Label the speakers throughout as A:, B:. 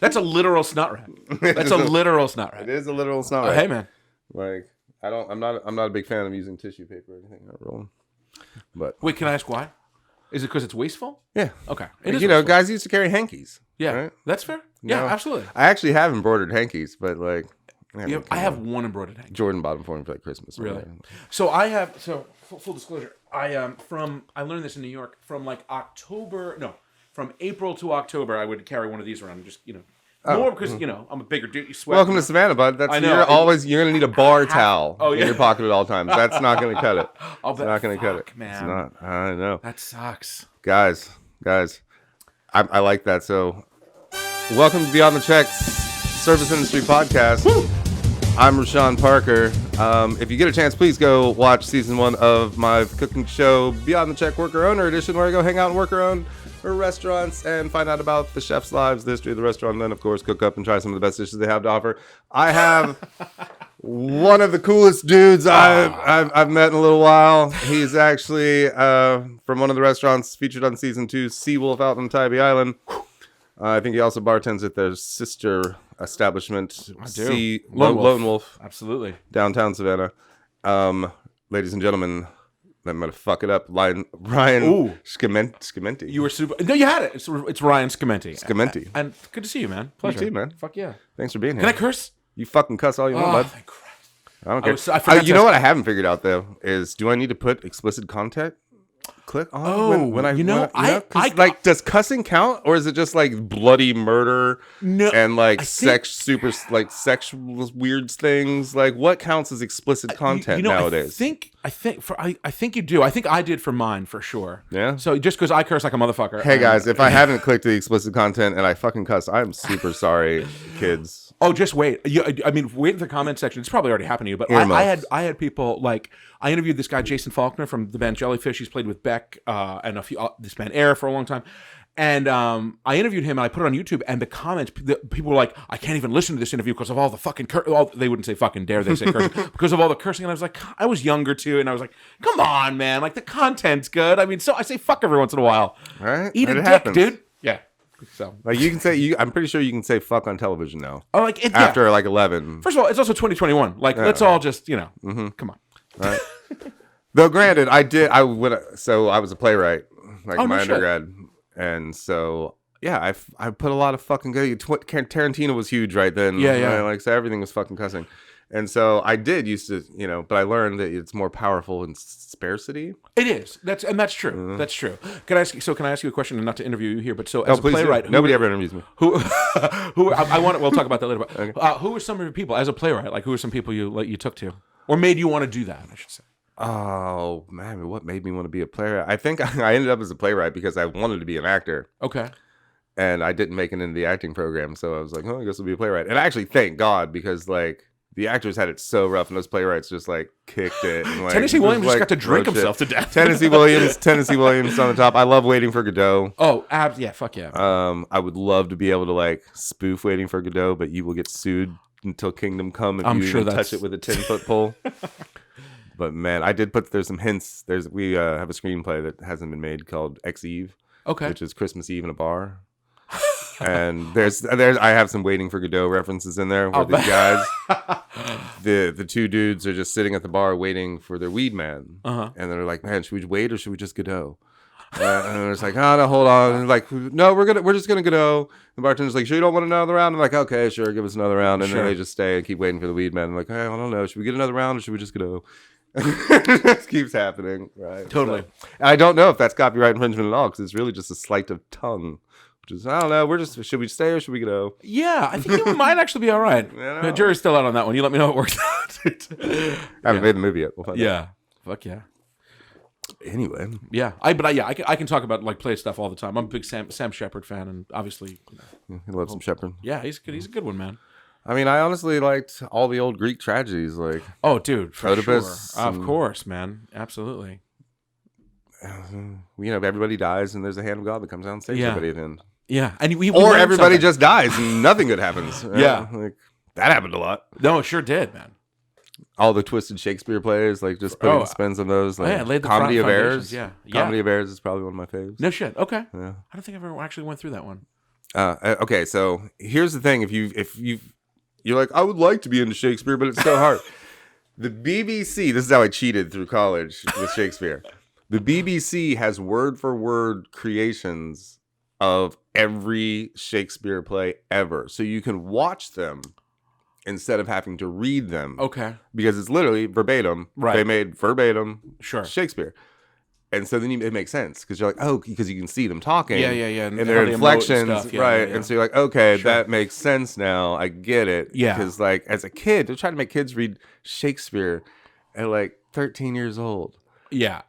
A: That's a literal snot rat. That's a literal snot rat.
B: It is a literal snot rat.
A: Hey, man.
B: Like, I'm not a big fan of using tissue paper or anything. But
A: wait, can I ask why? Is it because it's wasteful?
B: Yeah.
A: Okay.
B: It is wasteful. Guys used to carry hankies.
A: Yeah,
B: right?
A: That's fair. Yeah, absolutely.
B: I actually have embroidered hankies, but like,
A: I have one embroidered hanky.
B: Jordan bought them for me for like Christmas.
A: Really? So I have. So full disclosure, I learned this in New York from April to October. I would carry one of these around, just more because I'm a bigger dude. You sweat.
B: Welcome to Savannah, bud. That's you're gonna need a bar towel in your pocket at all times. That's not gonna cut it. It's not gonna cut it.
A: Man.
B: It's not. I know.
A: That sucks.
B: Guys, I like that. So, welcome to Beyond the Checks Service Industry Podcast. Woo! I'm Reyshan Parker. If you get a chance, please go watch season 1 of my cooking show, Beyond the Check Worker Owner Edition, where I go hang out in worker-owned restaurants and find out about the chef's lives, the history of the restaurant, and then, of course, cook up and try some of the best dishes they have to offer. I have one of the coolest dudes I've met in a little while. He's actually from one of the restaurants featured on season 2, Seawolf out on Tybee Island. I think he also bartends at their sister establishment, Lone Wolf.
A: Absolutely.
B: Downtown Savannah. Ladies and gentlemen, I'm going to fuck it up. Ryan Schimmenti.
A: You were super. No, you had it. It's Ryan Schimmenti.
B: Schimmenti.
A: And good to see you, man. Pleasure.
B: You too, man.
A: Fuck yeah.
B: Thanks for being here.
A: Can I curse?
B: You fucking cuss all you want, bud.
A: Thank Christ.
B: I don't care. You know what I haven't figured out, though, is do I need to put explicit content? Click on does cussing count, or is it just like bloody murder and like sex weird things? Like, what counts as explicit content nowadays?
A: I think you do. I think I did for mine for sure.
B: Yeah.
A: So just because I curse like a motherfucker.
B: Hey guys, if I haven't clicked the explicit content and I fucking cuss, I'm super sorry, kids.
A: Oh, just wait. Wait in the comment section. It's probably already happened to you, but I had people like, I interviewed this guy, Jason Faulkner from the band Jellyfish. He's played with Beck and this band Air for a long time. And I interviewed him and I put it on YouTube, and the comments, people were like, I can't even listen to this interview because of all the fucking they wouldn't say fucking dare they say cursing, because of all the cursing. And I was like, I was younger too, and I was like, come on, man, like the content's good. I mean, so I say fuck every once in a while.
B: Right?
A: Eat a dick, dude. Yeah. So
B: like you can say I'm pretty sure you can say fuck on television now.
A: Oh, like
B: after like 11.
A: First of all, it's also 2021. Like let's all just come on.
B: Right. Though granted, I was a playwright like my undergrad, and so yeah, I put a lot of fucking good. Tarantino was huge right then.
A: Yeah.
B: Like so everything was fucking cussing. And so I did used to, but I learned that it's more powerful in sparsity.
A: It is. That's true.
B: Mm-hmm.
A: That's true. Can I ask you a question, and not to interview you here, but so as a playwright,
B: nobody ever interviews me.
A: We'll talk about that later. But okay. Who are some of your people as a playwright? Like, who are some people you took to, or made you want to do that? I should say.
B: Oh man, what made me want to be a playwright? I think I ended up as a playwright because I wanted to be an actor.
A: Okay.
B: And I didn't make it into the acting program, so I was like, oh, I guess I'll be a playwright. And actually, thank God, because like. The actors had it so rough, and those playwrights just like kicked it. And, like,
A: Tennessee Williams just got to drink himself to death.
B: Tennessee Williams on the top. I love Waiting for Godot.
A: Oh, yeah, fuck yeah.
B: I would love to be able to like spoof Waiting for Godot, but you will get sued until Kingdom Come if you even touch it with a 10-foot pole. But man, I did there's some hints. We have a screenplay that hasn't been made called X Eve, which is Christmas Eve in a bar. And I have some Waiting for Godot references in there where these guys, the two dudes are just sitting at the bar waiting for their weed man, and they're like, "Man, should we wait or should we just Godot?" And it's like, "Oh no, hold on." And like, "No, we're just gonna Godot." The bartender's like, "Sure, you don't want another round?" I'm like, "Okay, sure, give us another round." And then they just stay and keep waiting for the weed man. I'm like, "Hey, I don't know, should we get another round or should we just Godot?" It just keeps happening, right?
A: Totally.
B: So, I don't know if that's copyright infringement at all because it's really just a slight of tongue. I don't know. Should we stay or should we go?
A: Yeah, I think it might actually be all right. The jury's still out on that one. You let me know how it works out.
B: I haven't made the movie yet. We'll find out.
A: Fuck yeah.
B: Anyway.
A: Yeah. I can talk about like play stuff all the time. I'm a big Sam Shepard fan, and obviously.
B: You love some Shepard.
A: Yeah, he's good. He's a good one, man.
B: I mean, I honestly liked all the old Greek tragedies, like.
A: Oh, dude, for
B: Oedipus
A: sure. Of course, man. Absolutely.
B: Everybody dies, and there's a hand of God that comes out and saves everybody at the end.
A: Yeah, and
B: or everybody just dies and nothing good happens.
A: Yeah,
B: like that happened a lot.
A: No, it sure did, man.
B: all the twisted Shakespeare plays, like just putting spins on those. Like,
A: laid the
B: Comedy of Errors.
A: Yeah.
B: Comedy of Errors is probably one of my faves.
A: No shit. Okay.
B: Yeah.
A: I don't think I ever actually went through that one.
B: Okay, so here's the thing: if you're like, I would like to be into Shakespeare, but it's so hard. The BBC. This is how I cheated through college with Shakespeare. The BBC has word for word creations of every Shakespeare play ever, so you can watch them instead of having to read them.
A: Okay.
B: Because it's literally verbatim.
A: Right.
B: They made verbatim
A: sure.
B: Shakespeare. And so then it makes sense because you're like, oh, because you can see them talking.
A: Yeah.
B: And their inflections, right? And so you're like, okay, that makes sense now. I get it.
A: Yeah.
B: Because like as a kid, they're trying to make kids read Shakespeare at like 13 years old.
A: Yeah.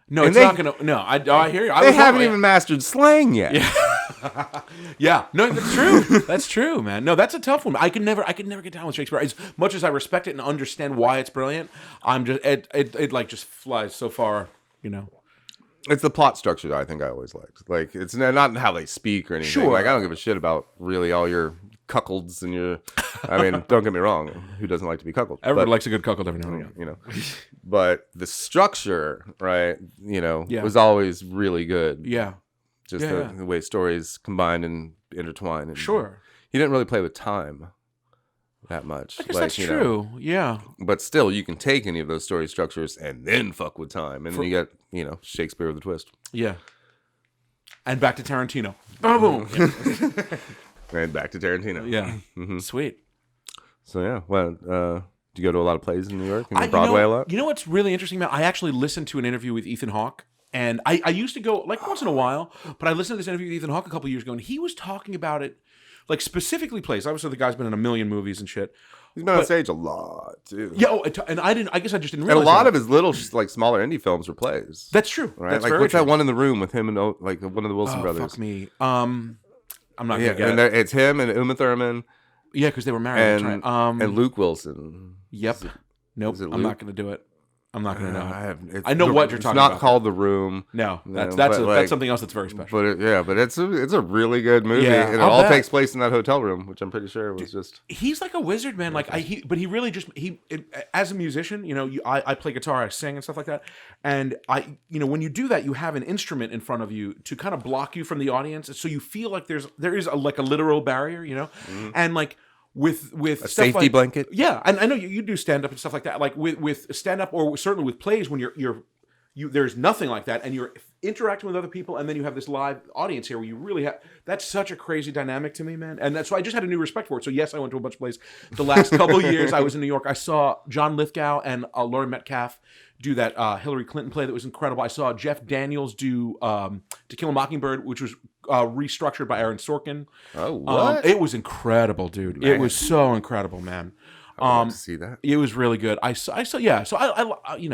A: No, and it's not gonna. No, I hear you.
B: They haven't even mastered slang yet.
A: Yeah. Yeah. No, that's true. That's true, man. No, that's a tough one. I could never get down with Shakespeare. As much as I respect it and understand why it's brilliant, I'm just it like just flies so far. You know,
B: it's the plot structure that I think I always liked. Like it's not how they speak or anything.
A: Sure.
B: Like I don't give a shit about really all your cuckolds and your. I mean, don't get me wrong. Who doesn't like to be cuckolded?
A: Everybody likes a good cuckold every now and again.
B: You know, but the structure, right? You know, was always really good.
A: Yeah.
B: Just the way stories combine and intertwine. And
A: sure.
B: He didn't really play with time that much.
A: I guess that's true. Yeah.
B: But still, you can take any of those story structures and then fuck with time. And then you get, Shakespeare with a twist.
A: Yeah. And back to Tarantino. Boom.
B: And back to Tarantino.
A: Yeah. Mm-hmm. Sweet.
B: So, yeah. Well, do you go to a lot of plays in New York? And Broadway a lot?
A: You know what's really interesting, man? I actually listened to an interview with Ethan Hawke. And I used to go, like, once in a while. But I listened to this interview with Ethan Hawke a couple years ago. And he was talking about it. Like, specifically plays. Obviously, the guy's been in a million movies and shit.
B: He's been on stage a lot, too.
A: Yeah, and I guess I just didn't realize
B: and a lot of his little, like, smaller indie films were plays.
A: That's true.
B: Right?
A: That's
B: like,
A: very
B: what's
A: true.
B: that one in the room with him and, like, one of the Wilson brothers?
A: Fuck me. I'm not going to get it.
B: It's him and Uma Thurman.
A: Yeah, because they were married.
B: And,
A: that's right.
B: And Luke Wilson.
A: Yep. Nope. I'm not going to do it. I'm not going to know.
B: I
A: know what you're talking about.
B: It's not called The Room.
A: No, that's something else that's very special.
B: But it's a really good movie, and it all takes place in that hotel room, which I'm pretty sure was just.
A: He's like a wizard, man. Like but he really just as a musician, I play guitar, I sing and stuff like that, and when you do that, you have an instrument in front of you to kind of block you from the audience, so you feel like there is a literal barrier, and like. With
B: a safety blanket,
A: yeah, and I know you do stand up and stuff like that. Like with stand up, or certainly with plays, when you're there's nothing like that, and you're interacting with other people, and then you have this live audience here where you really have. That's such a crazy dynamic to me, man, and that's why I just had a new respect for it. So yes, I went to a bunch of plays. The last couple of years, I was in New York. I saw John Lithgow and Laurie Metcalf do that Hillary Clinton play that was incredible. I saw Jeff Daniels do To Kill a Mockingbird, which was restructured by Aaron Sorkin.
B: Oh, what?
A: It was incredible, dude. Man. It was so incredible, man.
B: I would like to see that.
A: It was really good. I saw. Yeah. So I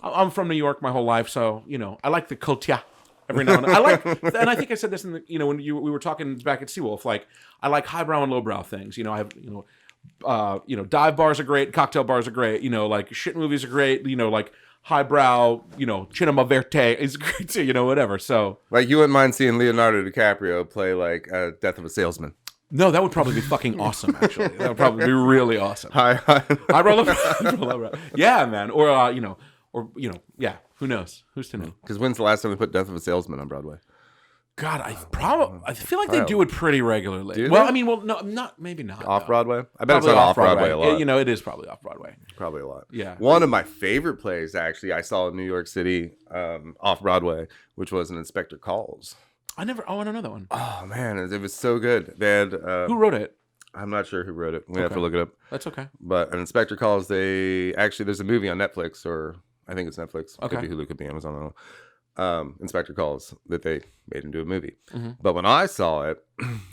A: I'm from New York my whole life, so I like the culture. Every now and then. And I think I said this in the when we were talking back at Seawolf. Like I like highbrow and lowbrow things. I have dive bars are great, cocktail bars are great. Like shit movies are great. Like highbrow, Cinema Verte is great too. Whatever. So
B: like you wouldn't mind seeing Leonardo DiCaprio play like Death of a Salesman.
A: No, that would probably be fucking awesome. Actually, that would probably be really awesome. Highbrow, lowbrow. Yeah, man. Or yeah. Who knows? Who's to know?
B: Because when's the last time we put Death of a Salesman on Broadway?
A: God, I feel like they do it pretty regularly.
B: Do
A: well,
B: they?
A: I mean, maybe not.
B: Off Broadway? I bet it's on off Broadway a lot.
A: It is probably off Broadway.
B: Probably a lot.
A: Yeah.
B: One of my favorite plays, actually, I saw in New York City off Broadway, which was an Inspector Calls.
A: I don't know that one.
B: Oh man, it was so good. They had
A: who wrote it?
B: I'm not sure who wrote it. We have to look it up.
A: That's okay.
B: But an Inspector Calls. There's a movie on Netflix, or I think it's Netflix.
A: Okay.
B: Could be Hulu, could be Amazon. I don't know. Inspector Calls that they made into a movie.
A: Mm-hmm.
B: But when I saw it,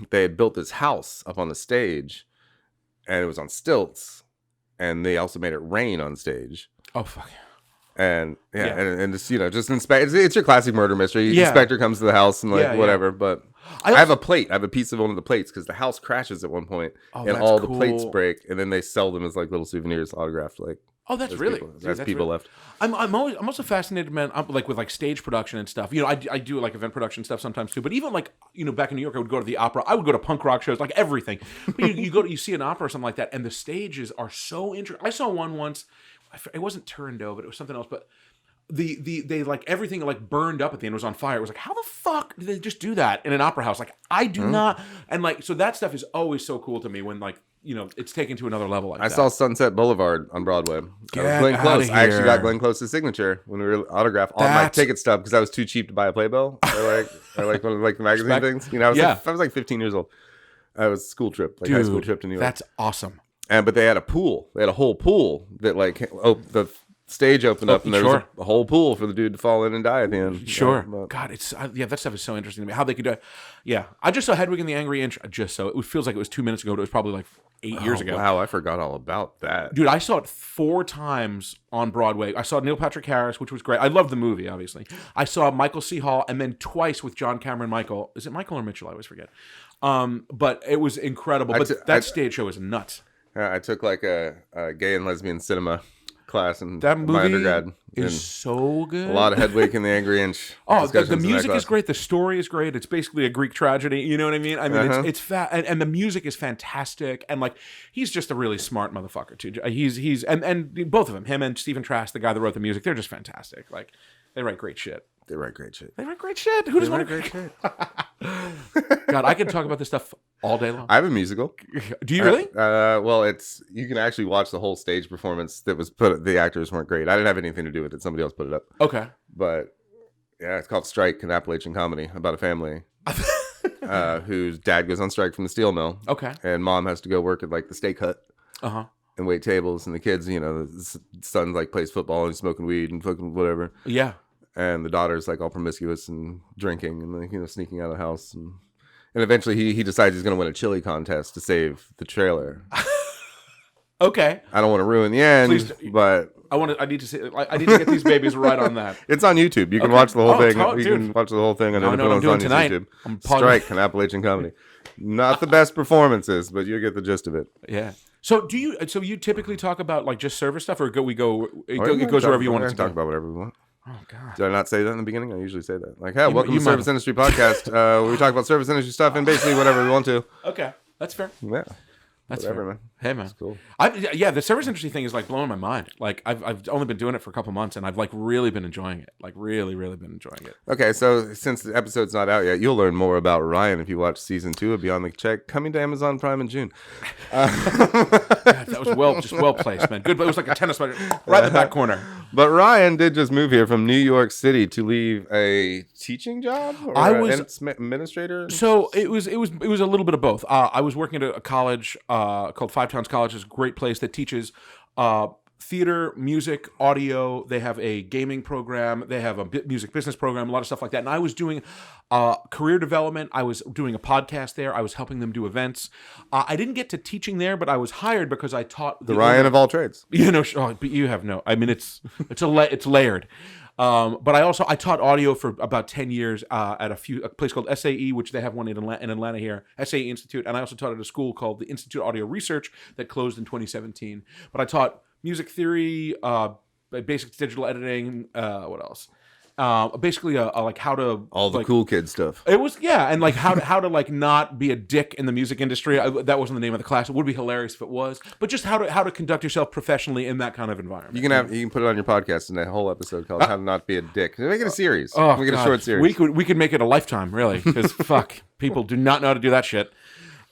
B: they had built this house up on the stage, and it was on stilts, and they also made it rain on stage.
A: Oh fuck.
B: And and just just it's your classic murder mystery.
A: Yeah.
B: Inspector comes to the house and whatever. But I have a plate. I have a piece of one of the plates because the house crashes at one point, and all the plates break, and then they sell them as like little souvenirs, autographed. Like
A: Oh, that's really
B: that's people
A: really,
B: left.
A: I'm also fascinated, man. Like with like stage production and stuff. You know, I do like event production stuff sometimes too. But even like, you know, back in New York, I would go to the opera. I would go to punk rock shows, like everything. But you see an opera or something like that, and the stages are so interesting. I saw one once. It wasn't Turandot, but it was something else. But they like everything like burned up at the end. It was on fire. It was like, how the fuck did they just do that in an opera house? Like I do not. And like, so that stuff is always so cool to me when like, you know, it's taken to another level. Like I
B: saw Sunset Boulevard on Broadway. Glenn Close. I actually got Glenn Close's signature when we were autographed on my ticket stub because I was too cheap to buy a Playbill or like one of like the magazine things. You know, I was like 15 years old. I was school trip, like high school trip to New York.
A: That's awesome.
B: But they had a pool. They had a whole pool that like the stage opened up and there was a whole pool for the dude to fall in and die at the end.
A: Sure. God, it's that stuff is so interesting to me. How they could do it. Yeah. I just saw Hedwig and the Angry Inch. It feels like it was 2 minutes ago, but it was probably like 8 years ago.
B: Wow, I forgot all about that.
A: Dude, I saw it 4 times on Broadway. I saw Neil Patrick Harris, which was great. I love the movie, obviously. I saw Michael C. Hall and then twice with John Cameron Michael. Is it Michael or Mitchell? I always forget. But it was incredible. But that stage show is nuts.
B: I took like a gay and lesbian cinema class in
A: that movie
B: my undergrad.
A: Is so good.
B: A lot of Hedwig and the Angry Inch.
A: The music is great. The story is great. It's basically a Greek tragedy. You know what I mean? I mean, it's fat, and the music is fantastic. And like, he's just a really smart motherfucker too. He's and both of them, him and Stephen Trask, the guy that wrote the music, they're just fantastic. Like, they write great shit.
B: They write great shit.
A: Who doesn't want great shit? God, I could talk about this stuff all day long.
B: I have a musical.
A: Do you really?
B: Well, you can actually watch the whole stage performance that was put. The actors weren't great. I didn't have anything to do with it. Somebody else put it up.
A: Okay.
B: But yeah, it's called Strike, an Appalachian comedy about a family whose dad goes on strike from the steel mill.
A: Okay.
B: And mom has to go work at like the steak hut. And wait tables, and the kids, you know, the son like plays football and smoking weed and fucking whatever.
A: Yeah.
B: And the daughter's like all promiscuous and drinking and like, you know, sneaking out of the house. And eventually he decides he's going to win a chili contest to save the trailer.
A: Okay.
B: I don't want to ruin the end, but
A: I need to get these babies right on that.
B: It's on YouTube. You can watch the whole thing. You can watch the whole thing on YouTube. Strike, an Appalachian comedy. Not the best performances, but you get the gist of it.
A: Yeah. So you typically talk about like just service stuff, or it goes wherever you want it to
B: talk about whatever we want.
A: Oh God!
B: Did I not say that in the beginning? I usually say that. Like, hey, welcome to Service Industry Podcast. Where we talk about service industry stuff and basically whatever we want to.
A: Okay, that's fair.
B: Yeah,
A: that's
B: whatever,
A: fair.
B: Man.
A: Hey, man,
B: that's cool.
A: The service industry thing is like blowing my mind. Like, I've only been doing it for a couple months, and I've like really been enjoying it. Like, really been enjoying it.
B: Okay, so since the episode's not out yet, you'll learn more about Ryan if you watch season 2 of Beyond the Check, coming to Amazon Prime in June.
A: God, that was well placed, man. Good, but it was like a tennis ball right in the back corner.
B: But Ryan did just move here from New York City to leave a teaching job. Or I was administrator.
A: So it was a little bit of both. I was working at a college called Five Towns College. It's a great place that teaches theater, music, audio. They have a gaming program. They have a music business program, a lot of stuff like that. And I was doing career development. I was doing a podcast there. I was helping them do events. I didn't get to teaching there, but I was hired because I taught
B: the Ryan of all trades.
A: You know, but you have no. I mean, it's layered. But I taught audio for about 10 years at a place called SAE, which they have one in Atlanta here, SAE Institute. And I also taught at a school called the Institute of Audio Research that closed in 2017. But I taught music theory, basic digital editing, what else? Basically like how to
B: all the
A: like,
B: cool kid stuff.
A: It was and like how to like not be a dick in the music industry. That wasn't the name of the class. It would be hilarious if it was, but just how to conduct yourself professionally in that kind of environment.
B: You can put it on your podcast in a whole episode called "How to Not Be a Dick." Make it a series. Make it a short series.
A: We could make it a lifetime, really, because fuck, people do not know how to do that shit.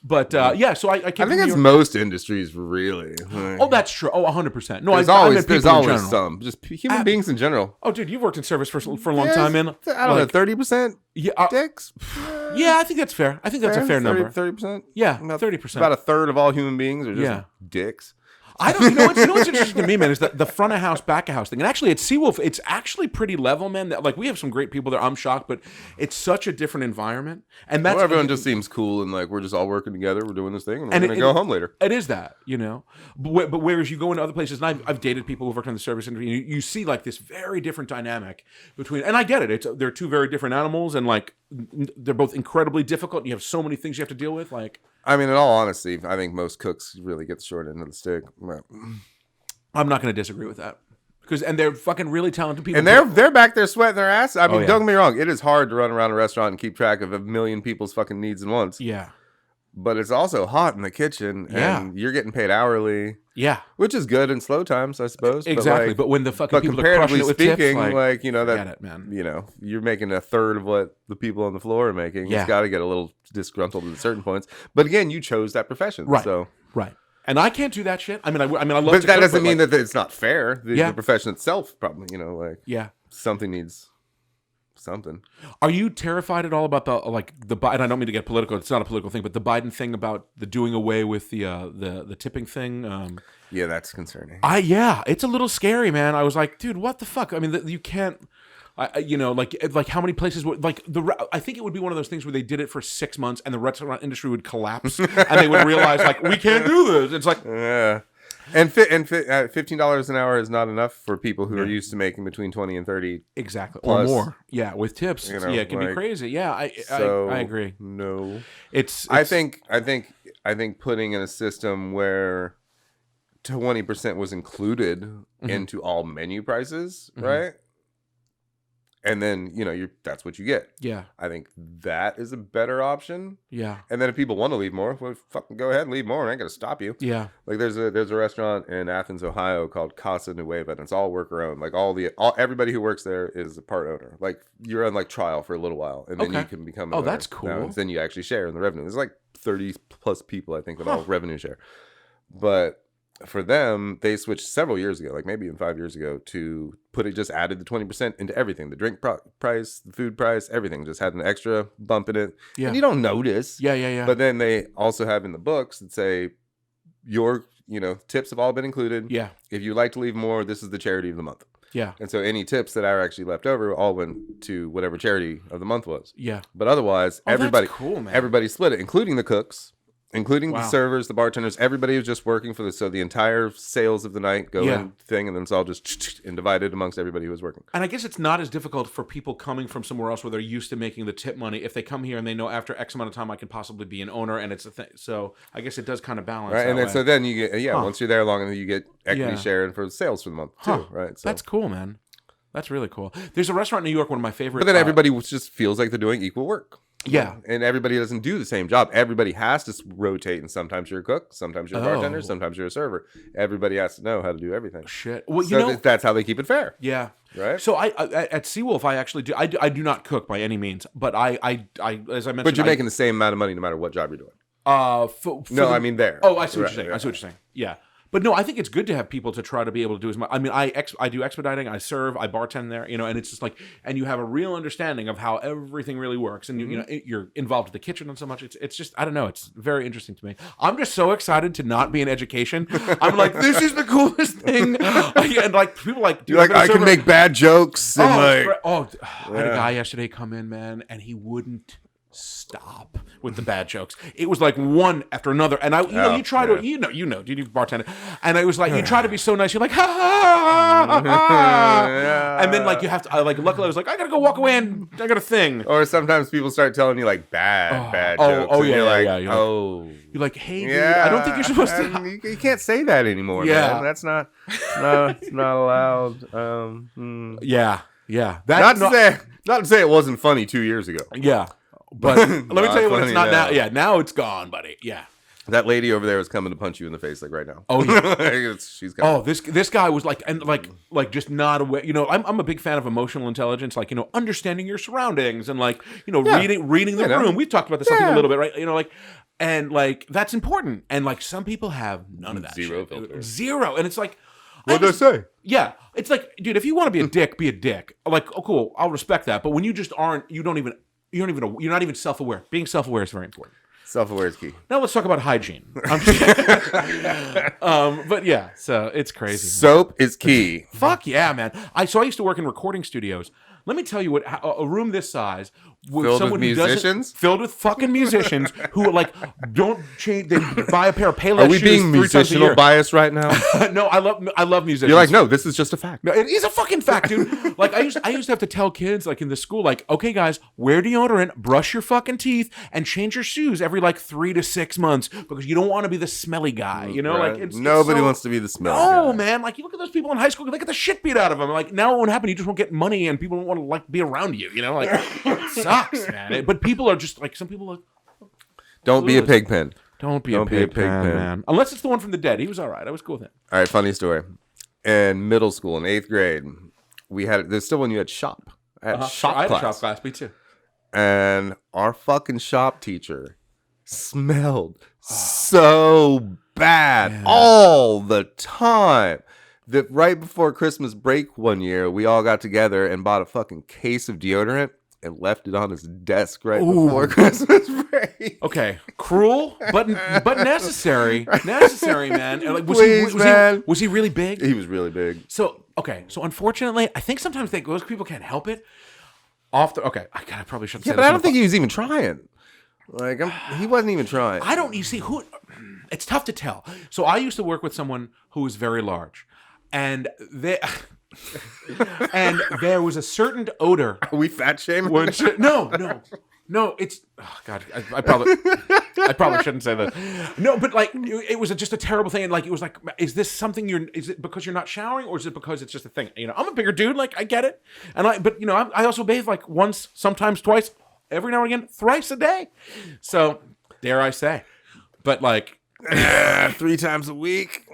A: But so I think
B: it's most industries, really.
A: Oh, that's true. Oh, 100%. No,
B: there's always some just human beings in general.
A: Oh, dude, you've worked in service for a long time, man.
B: I don't know, 30% dicks.
A: Yeah, I think that's fair. I think that's a fair number.
B: 30%.
A: Yeah, 30%.
B: About a third of all human beings are just dicks.
A: I don't. You know what's interesting to me, man, is that the front of house, back of house thing. And actually, at Seawolf, it's actually pretty level, man. Like, we have some great people there. I'm shocked, but it's such a different environment. And that's
B: everyone just seems cool and like we're just all working together. We're doing this thing, and we're gonna go home later.
A: It is that, you know. But whereas you go into other places, and I've dated people who've worked in the service industry, and you see like this very different dynamic between. And I get it. They're two very different animals, and like they're both incredibly difficult. And you have so many things you have to deal with, like.
B: I mean, in all honesty, I think most cooks really get the short end of the stick.
A: I'm not going to disagree with that. And they're fucking really talented people.
B: And they're back there sweating their ass. I mean, don't get me wrong. It is hard to run around a restaurant and keep track of a million people's fucking needs and wants.
A: Yeah.
B: But it's also hot in the kitchen. And you're getting paid hourly.
A: Yeah.
B: Which is good in slow times, I suppose.
A: Exactly. But when the fucking people are crushing it with
B: speaking,
A: tips,
B: like, you know, that, man. You know, you're making a third of what the people on the floor are making. It's got to get a little disgruntled at certain points. But again, you chose that profession.
A: Right.
B: So.
A: Right. And I can't do that shit. I mean, I love.
B: But that doesn't mean that it's not fair. The profession itself, probably, you know, like something needs something.
A: Are you terrified at all about the and I don't mean to get political. It's not a political thing, but the Biden thing about the doing away with the tipping thing.
B: Yeah, that's concerning.
A: It's a little scary, man. I was like, dude, what the fuck? I mean, you can't. You know, like how many places would I think it would be one of those things where they did it for 6 months and the restaurant industry would collapse and they would realize like we can't do this. It's like
B: and $15 an hour is not enough for people who are used to making between 20 and 30
A: exactly
B: plus.
A: Or more. Yeah, with tips. You know, it can be crazy. Yeah, I agree.
B: No,
A: it's
B: I think putting in a system where 20% was included into all menu prices, right? And then, you know, that's what you get.
A: Yeah.
B: I think that is a better option.
A: Yeah.
B: And then if people want to leave more, well, fucking go ahead and leave more. I ain't going to stop you.
A: Yeah.
B: Like there's a restaurant in Athens, Ohio called Casa Nueva, and it's all worker owned. Like everybody who works there is a part owner. Like you're on like trial for a little while and then you can become an owner.
A: That's cool.
B: Now, then you actually share in the revenue. There's like 30 plus people, I think, that all revenue share. But for them, they switched several years ago, like maybe even 5 years ago, to just added the 20% into everything. The drink price, the food price, everything. Just had an extra bump in it. Yeah. And you don't notice.
A: Yeah.
B: But then they also have in the books that say your, you know, tips have all been included.
A: Yeah.
B: If you'd like to leave more, this is the charity of the month.
A: Yeah.
B: And so any tips that are actually left over all went to whatever charity of the month was.
A: Yeah.
B: But otherwise, everybody split it, including the cooks. Including the servers, the bartenders, everybody was just working for so the entire sales of the night go in thing, and then it's all just and divided amongst everybody who was working.
A: And I guess it's not as difficult for people coming from somewhere else where they're used to making the tip money. If they come here and they know after X amount of time I can possibly be an owner, and it's a thing. So I guess it does kind of balance.
B: Right, and then so then you get once you're there long enough, you get equity share for the sales for the month too. Right, so
A: that's cool, man. That's really cool. There's a restaurant in New York, one of my favorite.
B: But then everybody just feels like they're doing equal work.
A: Yeah.
B: And everybody doesn't do the same job. Everybody has to rotate, and sometimes you're a cook, sometimes you're a bartender, sometimes you're a server. Everybody has to know how to do everything.
A: Shit. Well,
B: you know, that's how they keep it fair.
A: Yeah.
B: Right.
A: So I at Seawolf, I actually do. I do not cook by any means, but I as I mentioned.
B: But you're making the same amount of money no matter what job you're doing. I mean there.
A: Oh, I see what you're saying. I see what you're saying. Yeah. But no, I think it's good to have people to try to be able to do as much. I mean, I do expediting, I serve, I bartend there, you know, and it's just like, and you have a real understanding of how everything really works, and you know, you're involved in the kitchen and so much. It's just, I don't know, it's very interesting to me. I'm just so excited to not be in education. I'm like, this is the coolest thing, and like people like,
B: you're like, I can make bad jokes. And
A: I had a guy yesterday come in, man, and he wouldn't stop with the bad jokes. It was like one after another, and you try to you know did you bartender, and it was like you try to be so nice, you're like ha, and then like you have to luckily I was like, I gotta go walk away and I got a thing.
B: Or sometimes people start telling you like bad jokes.
A: You're like, hey dude, I don't think you're supposed to.
B: You can't say that anymore. Man. That's not allowed.
A: Yeah.
B: Not to say it wasn't funny 2 years ago.
A: Yeah. But let me tell you what it's not now. Yeah, now it's gone, buddy. Yeah.
B: That lady over there is coming to punch you in the face like right now.
A: Oh yeah.
B: She's coming.
A: Oh, this guy was like, and like just not aware. You know, I'm a big fan of emotional intelligence, like, you know, understanding your surroundings and like, you know, reading the room. We've talked about this a little bit, right? You know, like, and like that's important. And like some people have none of that. Zero. And it's like,
B: what did I say?
A: Yeah. It's like, dude, if you want to be a dick, be a dick. Like, oh cool, I'll respect that. But when you just aren't, you're not even self-aware. Being self-aware is very important.
B: Self-aware is key.
A: Now let's talk about hygiene. But yeah, so it's crazy.
B: Soap is key.
A: Fuck yeah, man. So I used to work in recording studios. Let me tell you what a room this size,
B: filled with musicians,
A: filled with fucking musicians who like don't change. They buy a pair of Payless shoes.
B: Are we being musical biased right now?
A: No, I love musicians.
B: You're like, no, this is just a fact.
A: No, it is a fucking fact, dude. Like I used to have to tell kids like in the school, like, okay, guys, wear deodorant, brush your fucking teeth, and change your shoes every like 3 to 6 months because you don't want to be the smelly guy. You know,
B: right.
A: like
B: nobody wants to be the smelly guy.
A: Oh man, like you look at those people in high school, they get the shit beat out of them. Like now, what would happen? You just won't get money, and people don't want to like be around you. You know, like it sucks, man. But people are just like some people are.
B: Don't be a pig pen.
A: Don't be a pig pen, man. Unless it's the one from the dead. He was all right. I was cool with him.
B: All right, funny story. In middle school, in 8th grade, we had. There's still when you had shop. I had shop class.
A: I had shop class. Me too.
B: And our fucking shop teacher smelled so bad all the time that right before Christmas break one year, we all got together and bought a fucking case of deodorant and left it on his desk before Christmas break.
A: Okay, cruel, but necessary. Necessary, man. And like, was he really big?
B: He was really big.
A: So unfortunately, I think sometimes those people can't help it. I probably shouldn't say
B: that. But I don't think he was even trying. Like he wasn't even trying.
A: You see who? It's tough to tell. So I used to work with someone who was very large, and and there was a certain odor.
B: Are we fat shaming?
A: No. It's God. I probably shouldn't say that. No, but like it was just a terrible thing. And like it was like, is this something is it because you're not showering, or is it because it's just a thing? You know, I'm a bigger dude. Like I get it, but you know, I also bathe like once, sometimes twice, every now and again, thrice a day. So dare I say, but like
B: 3 times a week.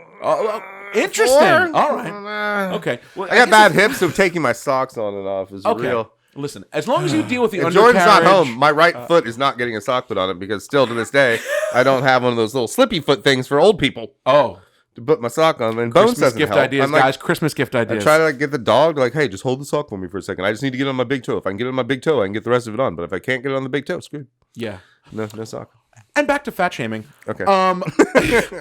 A: Interesting. 4? All right. Okay.
B: Well, I got bad hips, so taking my socks on and off is real.
A: Listen, as long as you deal with the
B: if Jordan's not home, my right foot is not getting a sock put on it because still to this day, I don't have one of those little slippy foot things for old people.
A: Oh.
B: To put my sock on. And Bones doesn't
A: gift
B: help.
A: ideas, guys. Christmas gift ideas.
B: I try to like get the dog like, hey, just hold the sock for me for a second. I just need to get it on my big toe. If I can get it on my big toe, I can get the rest of it on. But if I can't get it on the big toe, screwed.
A: Yeah.
B: No sock.
A: And back to fat shaming.
B: Okay.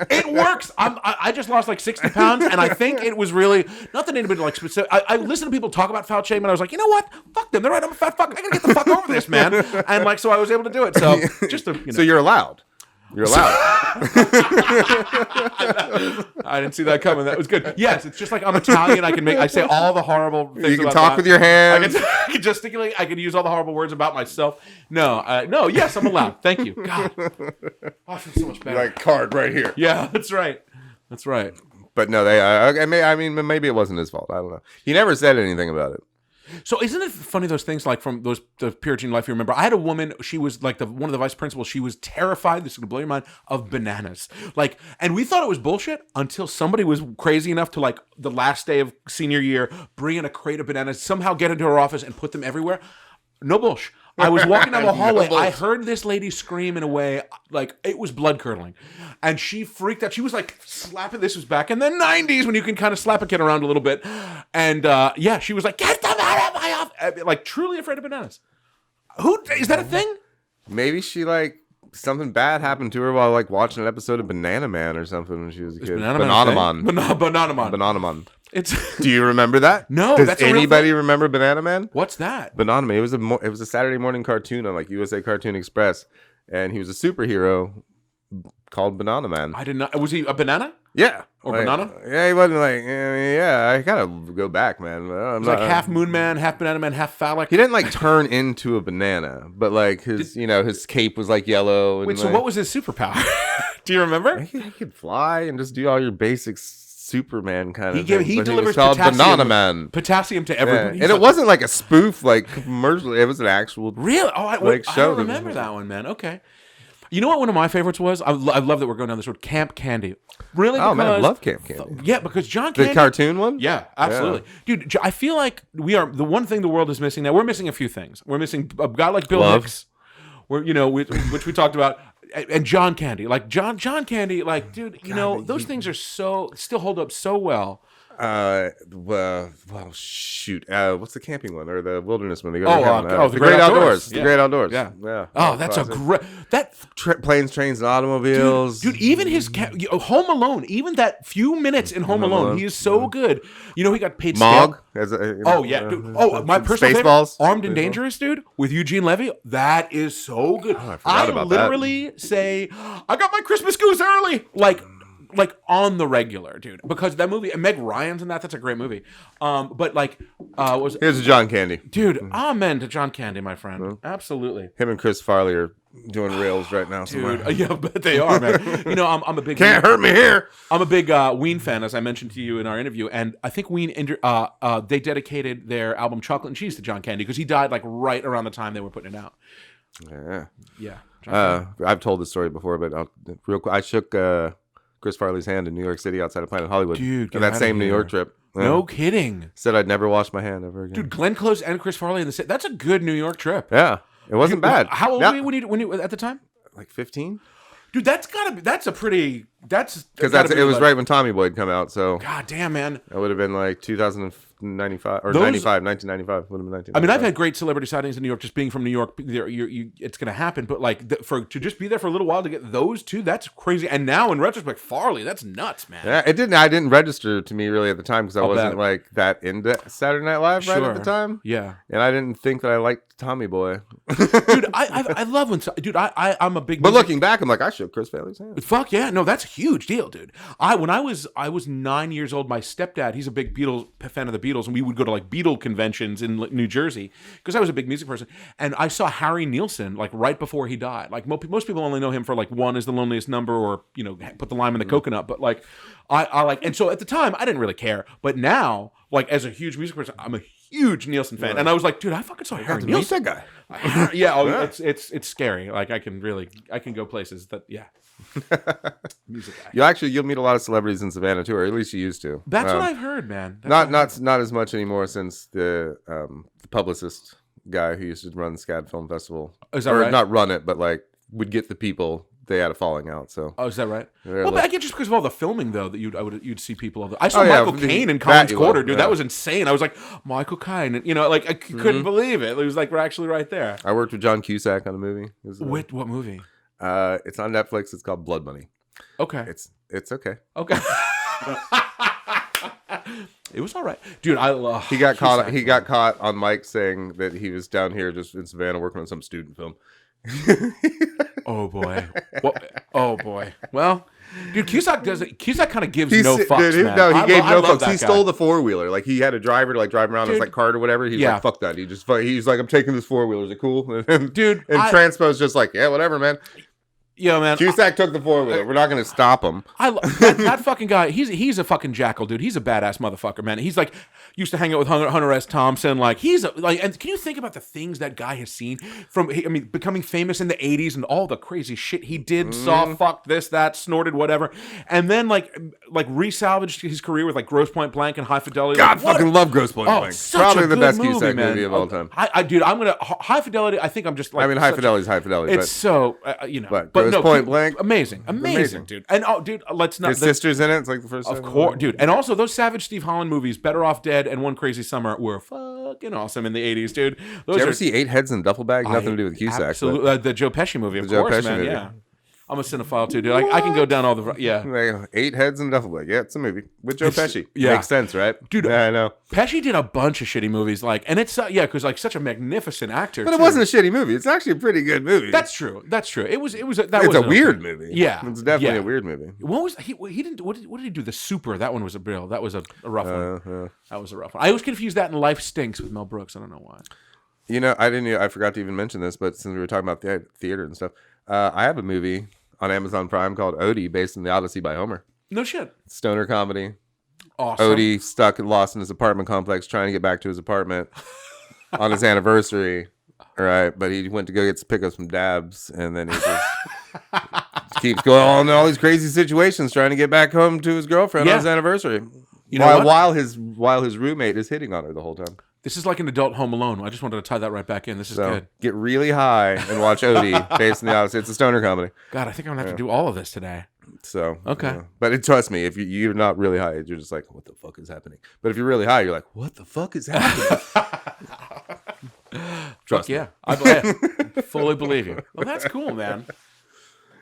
A: It works. I just lost like 60 pounds, and I think it was really not that anybody like specific. I listened to people talk about fat shaming, and I was like, you know what? Fuck them. They're right. I'm a fat fuck. I gotta get the fuck over this, man. And like, so I was able to do it. So just to,
B: So you're allowed. You're allowed.
A: I didn't see that coming. That was good. Yes, it's just like I'm Italian. I say all the horrible things.
B: You can talk with your hands.
A: I can gesticulate. I can use all the horrible words about myself. No. Yes, I'm allowed. Thank you. God, I feel so much better.
B: Like card right here.
A: Yeah, that's right. That's right.
B: But no, maybe it wasn't his fault. I don't know. He never said anything about it.
A: So isn't it funny, those things like from the Puritan life you remember? I had a woman, she was like one of the vice principals, she was terrified, this is going to blow your mind, of bananas. Like, and we thought it was bullshit until somebody was crazy enough to like the last day of senior year, bring in a crate of bananas, somehow get into her office and put them everywhere. No bullshit. I was walking down the hallway. I heard this lady scream in a way like it was blood curdling, and she freaked out. She was like slapping. This was back in the 90s when you can kind of slap a kid around a little bit, and she was like, "Get them out of my office!" Like truly afraid of bananas. Who is that a thing?
B: Maybe she like something bad happened to her while like watching an episode of Banana Man or something when she was a kid. Banana Man. Do you remember that?
A: No.
B: Does anybody remember Banana Man?
A: What's that?
B: Banana Man. It was a Saturday morning cartoon on like USA Cartoon Express, and he was a superhero called Banana Man.
A: I did not. Was he a banana?
B: Yeah.
A: Or banana?
B: Yeah, he wasn't like. I gotta go back, man.
A: He's like half Moon Man, half Banana Man, half phallic.
B: He didn't like turn into a banana, but like his cape was like yellow. And,
A: wait, so what was his superpower? Do you remember?
B: He could fly and just do all your basics. Superman kind of
A: thing. He delivers potassium to everybody.
B: Yeah. And it wasn't like a spoof like commercial. It was an actual
A: really. Oh, I don't remember that one, man. Okay. You know what one of my favorites was? I love that we're going down this road. Camp Candy. Really?
B: Oh man, I love Camp Candy.
A: Yeah, because John Candy,
B: the cartoon one.
A: Yeah, absolutely, dude. I feel like we are the one thing the world is missing now. We're missing a few things. We're missing a guy like Bill Hicks, which we talked about. And John Candy, like John Candy, like dude, those things are still hold up so well.
B: Well, shoot. What's the camping one or the wilderness one?
A: The Great Outdoors.
B: Yeah. The Great Outdoors.
A: Yeah. Oh, that's a great
B: planes, trains, and automobiles.
A: Dude, even his Home Alone. Even that few minutes in Home Alone, he is so good. You know, he got paid.
B: Mog.
A: Dude. My personal favorite, Armed and Dangerous, dude, with Eugene Levy. That is so good.
B: Oh, I forgot about
A: literally say, I got my Christmas goose early, like on the regular, dude, because that movie, and Meg Ryan's in that. That's a great movie. But like,
B: here's a John Candy,
A: dude. Amen to John Candy, my friend. Absolutely.
B: Him and Chris Farley are doing rails right now,
A: dude. Yeah, but they are, man. You know, I'm a big
B: can't hurt me here.
A: I'm a big Ween fan, as I mentioned to you in our interview, and I think Ween they dedicated their album Chocolate and Cheese to John Candy because he died like right around the time they were putting it out.
B: Yeah. I've told this story before, but real quick, I shook Chris Farley's hand in New York City outside of Planet Hollywood.
A: Dude,
B: on that same New York trip. Yeah.
A: No kidding.
B: Said I'd never wash my hand ever again.
A: Dude, Glenn Close and Chris Farley in the that's a good New York trip.
B: Yeah. It wasn't bad.
A: How old were you when you at the time?
B: Like 15?
A: Dude, that's a pretty because
B: it was right when Tommy Boy had come out, so
A: God damn, man.
B: It would have been like 1995 would have been 1995.
A: I mean, I've had great celebrity sightings in New York. Just being from New York, it's going to happen. But like to just be there for a little while to get those two, that's crazy. And now in retrospect, Farley, that's nuts, man.
B: Yeah, it didn't. I didn't register to me really at the time because I wasn't like that into Saturday Night Live right at the time.
A: Yeah,
B: and I didn't think that I liked Tommy Boy.
A: Dude, I love when I'm a big.
B: But looking back, I'm like, I shook Chris Farley's hand.
A: Fuck yeah, no, that's a huge deal, dude. When I was 9 years old, my stepdad, he's a big Beatles fan of the Beatles, and we would go to like Beatle conventions in New Jersey because I was a big music person, and I saw Harry Nilsson like right before he died. Like most people only know him for like One Is the Loneliest Number or Put the Lime in the Coconut, but like I like, and so at the time I didn't really care, but now like as a huge music person, I'm a huge Nilsson fan, and I was like, dude, I fucking saw Harry Nilsson.
B: That guy.
A: Yeah, it's scary. Like I can go places that music guy.
B: You'll meet a lot of celebrities in Savannah too, or at least you used to.
A: That's what I've heard, man.
B: Not as much anymore since the publicist guy who used to run the SCAD Film Festival.
A: Is that right?
B: Not run it, but like would get the people. They had a falling out. So.
A: Oh, is that right? Well, but I get just because of all the filming though that you'd see people. I saw Michael Caine in Collins Quarter, dude. Yeah. That was insane. I was like, Michael Caine, and like I couldn't believe it. It was like we're actually right there.
B: I worked with John Cusack on a movie.
A: What movie?
B: It's on Netflix. It's called Blood Money.
A: Okay.
B: It's okay.
A: Okay. It was all right, dude.
B: He got caught on mic saying that he was down here just in Savannah working on some student film.
A: Oh boy. Oh boy. Well, dude, Cusack kind of gives no fucks, man.
B: No, he gave no fucks. He stole the four-wheeler. Like he had a driver to like drive around his like cart or whatever. He's like, fuck that. He's like, I'm taking this four-wheeler. Is it cool? And Transpo's just like, yeah, whatever, man.
A: Yo, man,
B: Cusack took the four-wheeler. We're not going to stop him.
A: That fucking guy. He's a fucking jackal, dude. He's a badass motherfucker, man. He's like used to hang out with Hunter S. Thompson. Like and can you think about the things that guy has seen from? Becoming famous in the '80s and all the crazy shit he did, saw, fucked, this, that, snorted, whatever, and then like resalvaged his career with like Grosse Pointe Blank and High Fidelity.
B: God, fucking love Grosse Pointe Blank. Probably the best Cusack movie of all time.
A: Dude, I'm gonna High Fidelity. I think I'm just like.
B: High Fidelity's High Fidelity.
A: It's so
B: but Point Blank,
A: amazing, dude. And dude, let's not.
B: His sister's in it. It's like the first.
A: Of course, dude. And also those Savage Steve Holland movies, Better Off Dead and One Crazy Summer, were fucking awesome in the '80s, dude.
B: Did you ever see Eight Heads in a Duffel Bag? Nothing to do with Cusack.
A: Absolutely, the Joe Pesci movie, of course, man. Yeah. I'm a cinephile too, dude. I can go down all the
B: Eight Heads and Duffel Bag. Yeah, it's a movie with Joe Pesci.
A: Yeah,
B: makes sense, right,
A: dude?
B: Yeah, I know.
A: Pesci did a bunch of shitty movies, and it's because like such a magnificent actor.
B: But it wasn't a shitty movie. It's actually a pretty good movie.
A: That's true. It was. It's
B: a weird movie.
A: Yeah,
B: it's definitely a weird movie.
A: What was he didn't? What did he do? The Super. That one was a real. That was a rough one. That was a rough one. I always confuse that and Life Stinks with Mel Brooks. I don't know why.
B: I forgot to even mention this, but since we were talking about the theater and stuff, I have a movie on Amazon Prime called Odie, based on the Odyssey by Homer.
A: No shit.
B: Stoner comedy.
A: Awesome.
B: Odie stuck and lost in his apartment complex, trying to get back to his apartment on his anniversary. All right, but he went to go pick up some dabs, and then he just keeps going on in all these crazy situations, trying to get back home to his girlfriend on his anniversary. While his roommate is hitting on her the whole time.
A: This is like an adult Home Alone. I just wanted to tie that right back in. This is good.
B: Get really high and watch Odie based on the Odyssey. It's a stoner comedy.
A: God, I think I'm going to have to do all of this today.
B: So
A: okay,
B: but trust me, if you're not really high, you're just like, what the fuck is happening? But if you're really high, you're like, what the fuck is happening? Trust me.
A: Yeah, I fully believe you. Well, that's cool, man.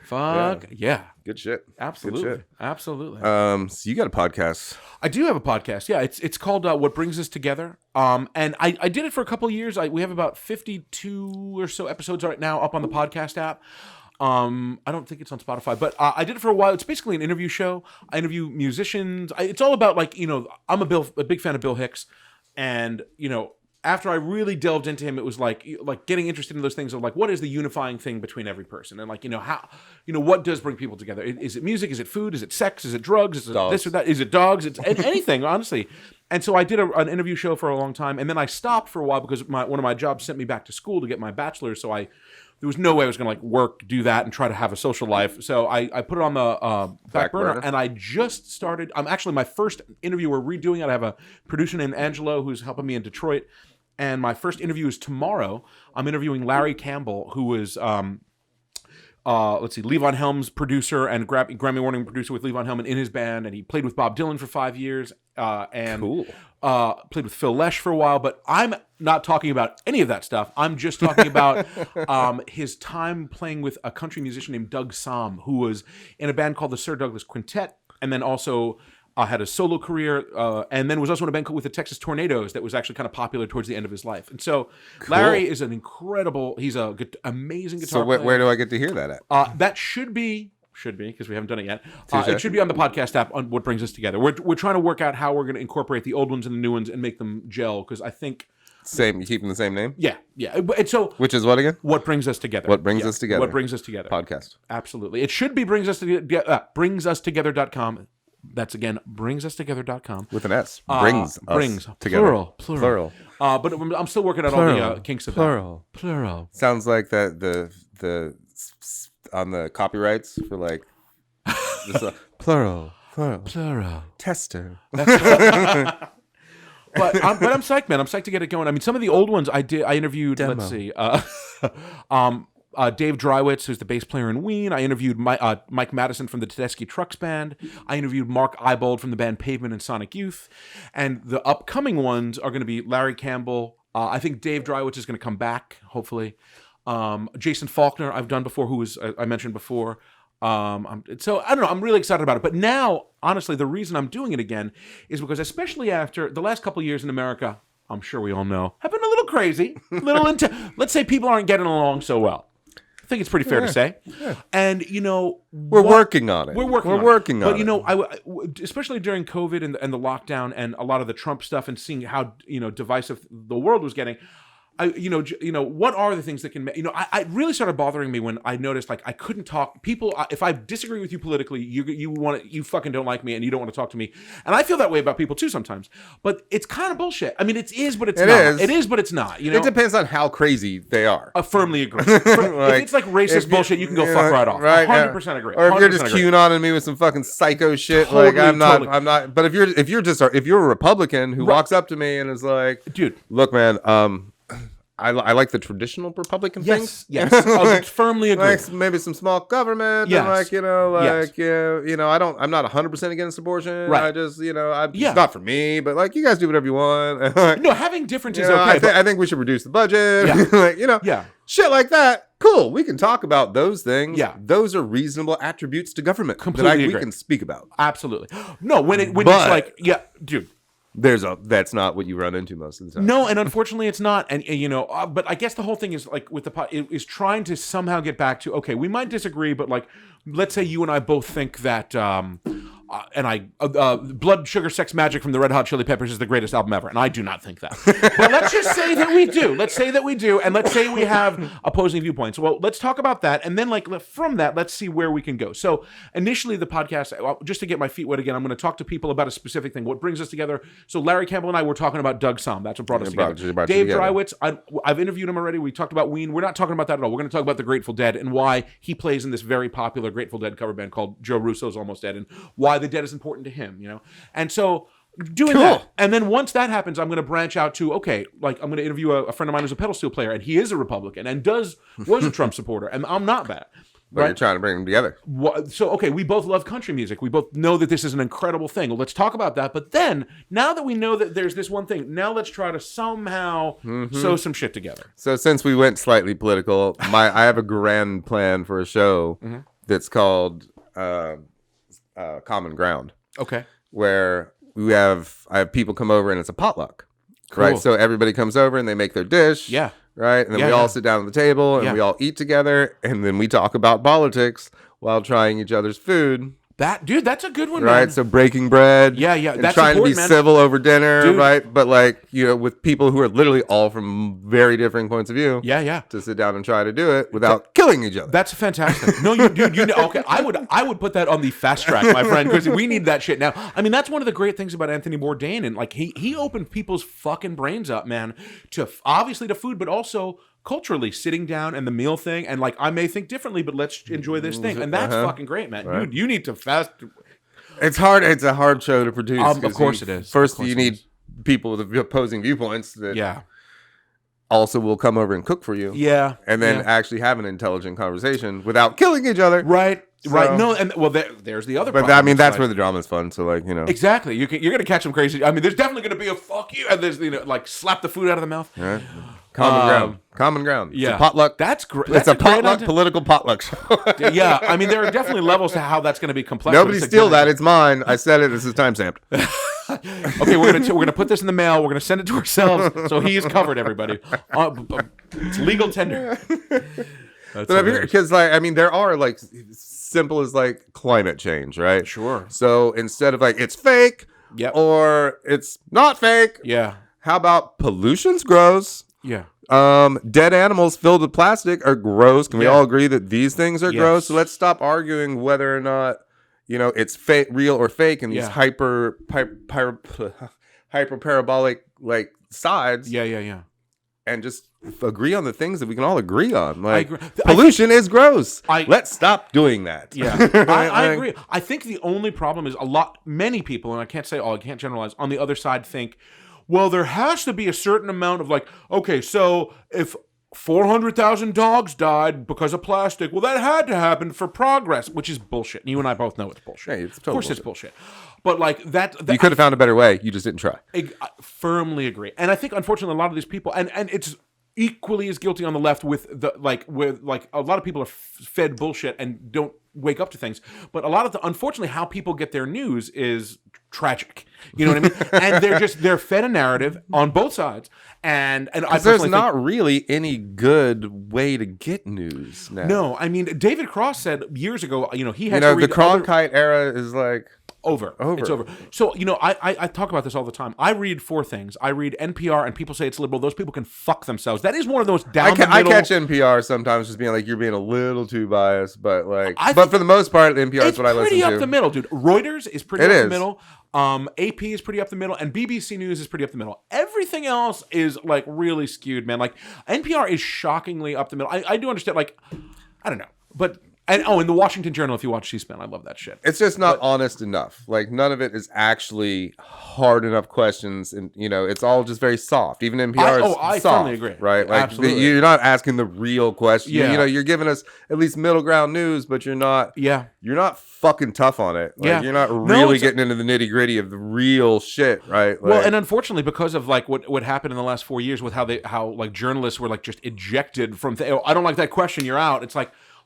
A: Fuck yeah.
B: Good shit.
A: Absolutely.
B: Good shit.
A: Absolutely.
B: So you got a podcast.
A: I do have a podcast. Yeah, it's called What Brings Us Together. And I did it for a couple of years. We have about 52 or so episodes right now up on the podcast app. I don't think it's on Spotify, but I did it for a while. It's basically an interview show. I interview musicians. It's all about I'm a big fan of Bill Hicks, and after I really delved into him, it was like getting interested in those things of like, what is the unifying thing between every person? And how, what does bring people together? Is it music? Is it food? Is it sex? Is it drugs? Is it this or that? Is it dogs? It's anything, honestly. And so I did an interview show for a long time, and then I stopped for a while because one of my jobs sent me back to school to get my bachelor's. So there was no way I was going to work, do that, and try to have a social life. So I put it on the back burner, and I just started. Actually, my first interview, we're redoing it. I have a producer named Angelo who's helping me in Detroit. And my first interview is tomorrow. I'm interviewing Larry Campbell, who is, Levon Helm's producer and Grammy Award producer with Levon Helm in his band. And he played with Bob Dylan for 5 years. And
B: cool.
A: Played with Phil Lesh for a while. But I'm not talking about any of that stuff. I'm just talking about his time playing with a country musician named Doug Somm, who was in a band called the Sir Douglas Quintet. And then also... had a solo career, and then was also in a band with the Texas Tornadoes that was actually kind of popular towards the end of his life. And so Larry is an incredible, he's a amazing guitar player.
B: So where do I get to hear that at?
A: That should be, because we haven't done it yet. It should be on the podcast app on What Brings Us Together. We're trying to work out how we're going to incorporate the old ones and the new ones and make them gel, because I think...
B: You keeping the same name?
A: Yeah. And so...
B: Which is what again?
A: What Brings Us Together.
B: What Brings Us Together.
A: What Brings Us together.
B: Podcast.
A: Absolutely. It should be bringsustogether.com. That's again, bringsustogether.com.
B: With an S. Brings together. Plural.
A: But I'm still working out all the kinks of that. Plural.
B: Sounds like the on the copyrights for like plural. Tester.
A: But I'm psyched, man. I'm psyched to get it going. I mean, some of the old ones I interviewed. Demo. Let's see. Dave Drywitz, who's the bass player in Ween. I interviewed Mike Madison from the Tedeschi Trucks Band. I interviewed Mark Eibold from the band Pavement and Sonic Youth. And the upcoming ones are going to be Larry Campbell. I think Dave Drywitz is going to come back, hopefully. Jason Faulkner, I've done before, who was I mentioned before. So I don't know. I'm really excited about it. But now, honestly, the reason I'm doing it again is because, especially after the last couple of years in America, I'm sure we all know, have been a little crazy, let's say people aren't getting along so well. I think it's pretty fair to say. Yeah. And,
B: we're working on it.
A: We're working on it. But, especially during COVID and the lockdown and a lot of the Trump stuff and seeing how, divisive the world was getting, what are the things that can, I really started bothering me when I noticed, I couldn't talk. People, if I disagree with you politically, you fucking don't like me and you don't want to talk to me. And I feel that way about people too sometimes. But it's kind of bullshit. I mean, it is, but it's not. It is, but it's not.
B: It depends on how crazy they are.
A: I firmly agree. If it's racist bullshit, you can go fuck right off.
B: Right,
A: 100% agree.
B: Or if you're just QAnon me with some fucking psycho shit, totally, I'm not. But if you're a Republican who walks up to me and is like,
A: dude,
B: look, man, I like the traditional Republican things.
A: Yes, I firmly agree.
B: Like maybe some small government.
A: Yes.
B: And I'm not 100% against abortion.
A: Right.
B: I just, it's not for me. But you guys do whatever you want.
A: No, having differences is okay.
B: I think we should reduce the budget. Shit like that. Cool. We can talk about those things.
A: Yeah.
B: Those are reasonable attributes to government
A: Completely agree.
B: We can speak about.
A: Absolutely. No, when it's dude.
B: That's not what you run into most of the time.
A: No, and unfortunately it's not. And but I guess the whole thing is with is trying to somehow get back to, okay, we might disagree, but let's say you and I both think that Blood Sugar Sex Magic from the Red Hot Chili Peppers is the greatest album ever, and I do not think that. But let's just say that we do. Let's say that we do, and let's say we have opposing viewpoints. Well, let's talk about that, and then from that, let's see where we can go. So initially, the podcast, just to get my feet wet again, I'm going to talk to people about a specific thing. What brings us together? So Larry Campbell and I were talking about Doug Somm. That's what brought us together. Dave Drywitz, I've interviewed him already. We talked about Ween. We're not talking about that at all. We're going to talk about the Grateful Dead and why he plays in this very popular Grateful Dead cover band called Joe Russo's Almost Dead, and why the Dead is important to him, And so doing that, and then once that happens, I'm going to branch out to, okay, I'm going to interview a friend of mine who's a pedal steel player, and he is a Republican and was a Trump supporter, and I'm not that.
B: but you're trying to bring them together.
A: So, okay, we both love country music. We both know that this is an incredible thing. Well, let's talk about that. But then, now that we know that there's this one thing, now let's try to somehow sew some shit together.
B: So, since we went slightly political, I have a grand plan for a show that's called Common Ground.
A: Okay.
B: Where I have people come over and it's a potluck. Cool. Right? So, everybody comes over and they make their dish.
A: Yeah.
B: Right? And then we all sit down at the table and we all eat together and then we talk about politics while trying each other's food.
A: Dude, that's a good one,
B: right?
A: Man.
B: So breaking bread.
A: Yeah.
B: And
A: that's
B: trying to be civil over dinner, dude. Right? But with people who are literally all from very different points of view.
A: Yeah.
B: To sit down and try to do it without killing each other.
A: That's fantastic. No, dude, okay. I would put that on the fast track, my friend, because we need that shit now. I mean, that's one of the great things about Anthony Bourdain, and he opened people's fucking brains up, man, to obviously to food, but also culturally sitting down and the meal thing, and I may think differently, but let's enjoy this thing, and that's fucking great, man. Right. You need to fast.
B: It's hard. It's a hard show to produce.
A: Of course it is.
B: First, you need people with opposing viewpoints that also will come over and cook for you.
A: Yeah,
B: and then actually have an intelligent conversation without killing each other.
A: Right. So, right. No, and there's the other.
B: But
A: problem.
B: I mean, that's where the drama's fun. So
A: exactly. You're gonna catch them crazy. I mean, there's definitely gonna be a fuck you, and there's slap the food out of the mouth.
B: Right. Common ground.
A: Yeah.
B: It's a potluck.
A: That's great.
B: It's a potluck political potluck show.
A: Yeah. I mean, there are definitely levels to how that's going to be complex.
B: Nobody steal that. It's mine. I said it. This is time stamped.
A: Okay, we're gonna put this in the mail. We're gonna send it to ourselves. So he is covered. Everybody. It's legal tender.
B: Because there are simple as climate change, right?
A: Sure.
B: So instead of it's fake, or it's not fake, how about pollution's gross?
A: Yeah.
B: Dead animals filled with plastic are gross. Can we all agree that these things are gross? So let's stop arguing whether or not it's fake, real or fake, and these hyper parabolic sides.
A: Yeah.
B: And just agree on the things that we can all agree on. Pollution is gross. Let's stop doing that.
A: Yeah, I agree. I think the only problem is many people, and I can't say all, I can't generalize, on the other side think, well, there has to be a certain amount of okay, so if 400,000 dogs died because of plastic, well, that had to happen for progress, which is bullshit. You and I both know it's bullshit.
B: Hey, it's
A: of course it's bullshit. But that
B: you could have found a better way. You just didn't try.
A: I firmly agree. And I think, unfortunately, a lot of these people, and it's equally as guilty on the left with a lot of people are fed bullshit and don't wake up to things. But unfortunately, how people get their news is tragic. You know what I mean? And they're fed a narrative on both sides. And
B: there's not really any good way to get news now.
A: No, I mean, David Cross said years ago, he had to read
B: the Cronkite era is
A: over. It's over. So, I talk about this all the time. I read four things. I read NPR, and people say it's liberal. Those people can fuck themselves. That is one of those down the middle. I
B: catch NPR sometimes just being you're being a little too biased, but but for the most part, NPR is what I listen to.
A: It's pretty up the middle, dude. Reuters is pretty up the middle. AP is pretty up the middle, and BBC News is pretty up the middle. Everything else is really skewed, man. NPR is shockingly up the middle. I do understand, I don't know, but. And in the Washington Journal, if you watch C-SPAN, I love that shit.
B: It's just not honest enough. None of it is actually hard enough questions, and it's all just very soft. Even NPR is soft. I firmly agree. Right?
A: Absolutely.
B: You're not asking the real question.
A: Yeah.
B: You're giving us at least middle ground news, but you're not.
A: Yeah.
B: You're not fucking tough on it. You're not really getting into the nitty gritty of the real shit, right?
A: Well, and unfortunately, because of what happened in the last 4 years with how journalists were just ejected from. I don't like that question. You're out. It's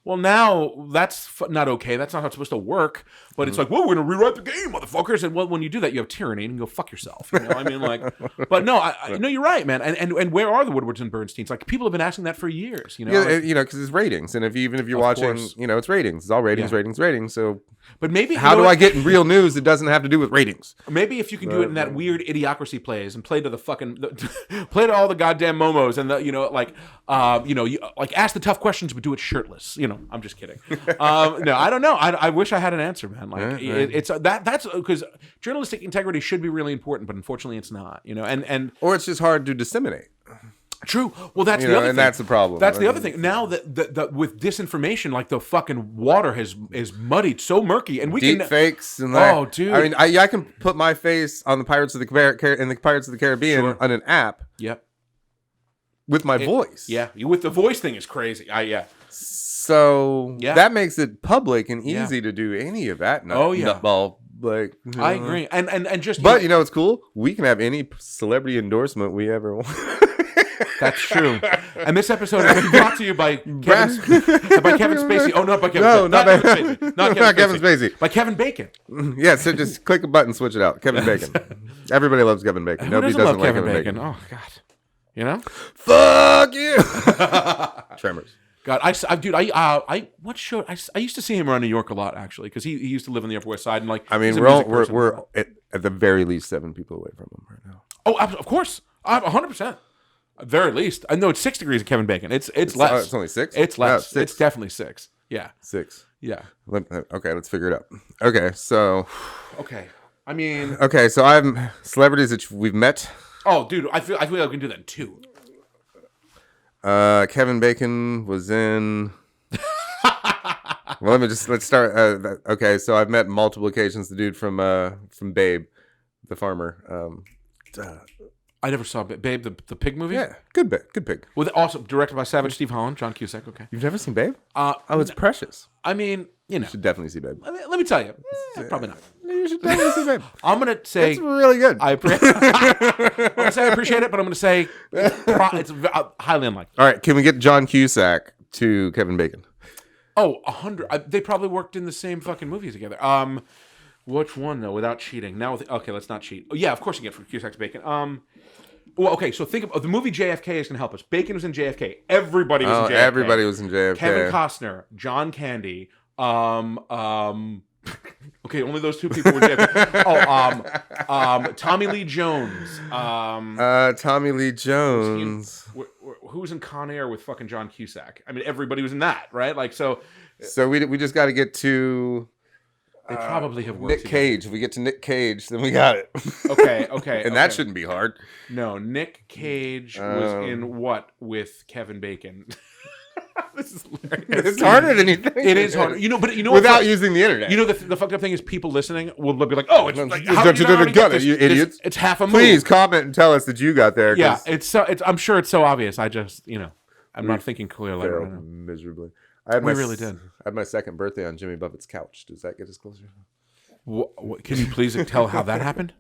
A: well, now that's not okay. That's not how it's supposed to work. But it's well, we're going to rewrite the game, motherfuckers. And when you do that, you have tyranny and you go fuck yourself. I mean, but no, no, you're right, man. And where are the Woodwards and Bernsteins? People have been asking that for years.
B: Yeah, because it's ratings. And even if you're watching, it's ratings. It's all ratings, ratings. So,
A: but maybe
B: how do I get in real news that doesn't have to do with ratings?
A: Maybe if you can do it in that weird idiocracy plays and play to the fucking play to all the goddamn momos and ask the tough questions but do it shirtless. I'm just kidding. No, I don't know. I wish I had an answer, man. It's that's because journalistic integrity should be really important, but unfortunately, it's not.
B: Or it's just hard to disseminate.
A: True. Well, that's the other thing.
B: And that's the problem.
A: That's the other thing. Now that with disinformation, the fucking water is muddied, so murky, and we
B: deep
A: can
B: fakes and
A: oh, dude.
B: I mean, I can put my face on the Pirates of the Caribbean on an app.
A: Yep.
B: With my voice.
A: Yeah, with the voice thing is crazy. Yeah.
B: So that makes it public and easy to do any of that. Nutball. Like,
A: I agree. And just,
B: but you know what's cool? We can have any celebrity endorsement we ever want.
A: That's true. And this episode has been brought to you by Kevin Spacey. Oh, not by Kevin Spacey. Not Kevin Spacey. Not Kevin Spacey. By Kevin Bacon.
B: Yeah, so just click a button, switch it out. Kevin Bacon. Everybody loves Kevin Bacon. Nobody doesn't like Kevin Bacon.
A: Oh, God. You know?
B: Fuck you. Tremors.
A: God, what show? I used to see him around New York a lot, actually, because he used to live on the Upper West Side, and like,
B: I mean, we're at the very least 7 people away from him right now.
A: Oh, of course, 100%. At very least, I know it's 6 degrees of Kevin Bacon. It's less.
B: It's only 6.
A: It's less.
B: No, 6.
A: It's definitely 6. Yeah,
B: 6.
A: Yeah.
B: Okay, let's figure it out. Okay, so.
A: Okay, I mean.
B: Okay, so I'm celebrities that we've met.
A: Oh, dude, I feel like I can do that too.
B: Kevin Bacon was in. Well, let's start. Okay, so I've met multiple occasions the dude from Babe, the farmer.
A: I never saw Babe, the pig movie.
B: Yeah, good pig.
A: With also directed by Savage Steve Holland, John Cusack. Okay,
B: you've never seen Babe? It's precious.
A: I mean, you know,
B: you should definitely see Babe.
A: Let me tell you, probably not.
B: You should definitely see Babe.
A: I'm gonna say
B: it's really good.
A: I'm gonna say I appreciate it, but I'm gonna say it's highly unlikely.
B: All right, can we get John Cusack to Kevin Bacon?
A: Oh, 100. They probably worked in the same fucking movie together. Which one though? Without cheating. Now, okay, let's not cheat. Oh, yeah, of course you get from Cusack to Bacon. Well, okay, so think of the movie JFK is going to help us. Bacon was in JFK. Everybody was in JFK.
B: Everybody was in JFK.
A: Kevin Costner, John Candy. Okay, only those 2 people were in JFK. Tommy Lee Jones.
B: Tommy Lee Jones.
A: Who was in Con Air with fucking John Cusack? I mean, everybody was in that, right? Like, so
B: we just got to get to.
A: They probably have worked
B: Nick Cage. If we get to Nick Cage, then we got it.
A: Okay.
B: And that shouldn't be hard.
A: No, Nick Cage was in what with Kevin Bacon? This is hilarious.
B: It's harder than you think.
A: It is harder.
B: Without using the internet.
A: You know, the fucked up thing is people listening will be like, "Oh, it's like how
B: don't you
A: already
B: get
A: this?
B: You idiots!
A: It's half a movie."
B: Please comment and tell us that you got there.
A: Yeah, I'm sure it's so obvious. I just, I'm not thinking clearly. Right now.
B: Miserably.
A: We really did.
B: I had my 2nd birthday on Jimmy Buffett's couch. Does that get us closer?
A: What, can you please tell how that happened?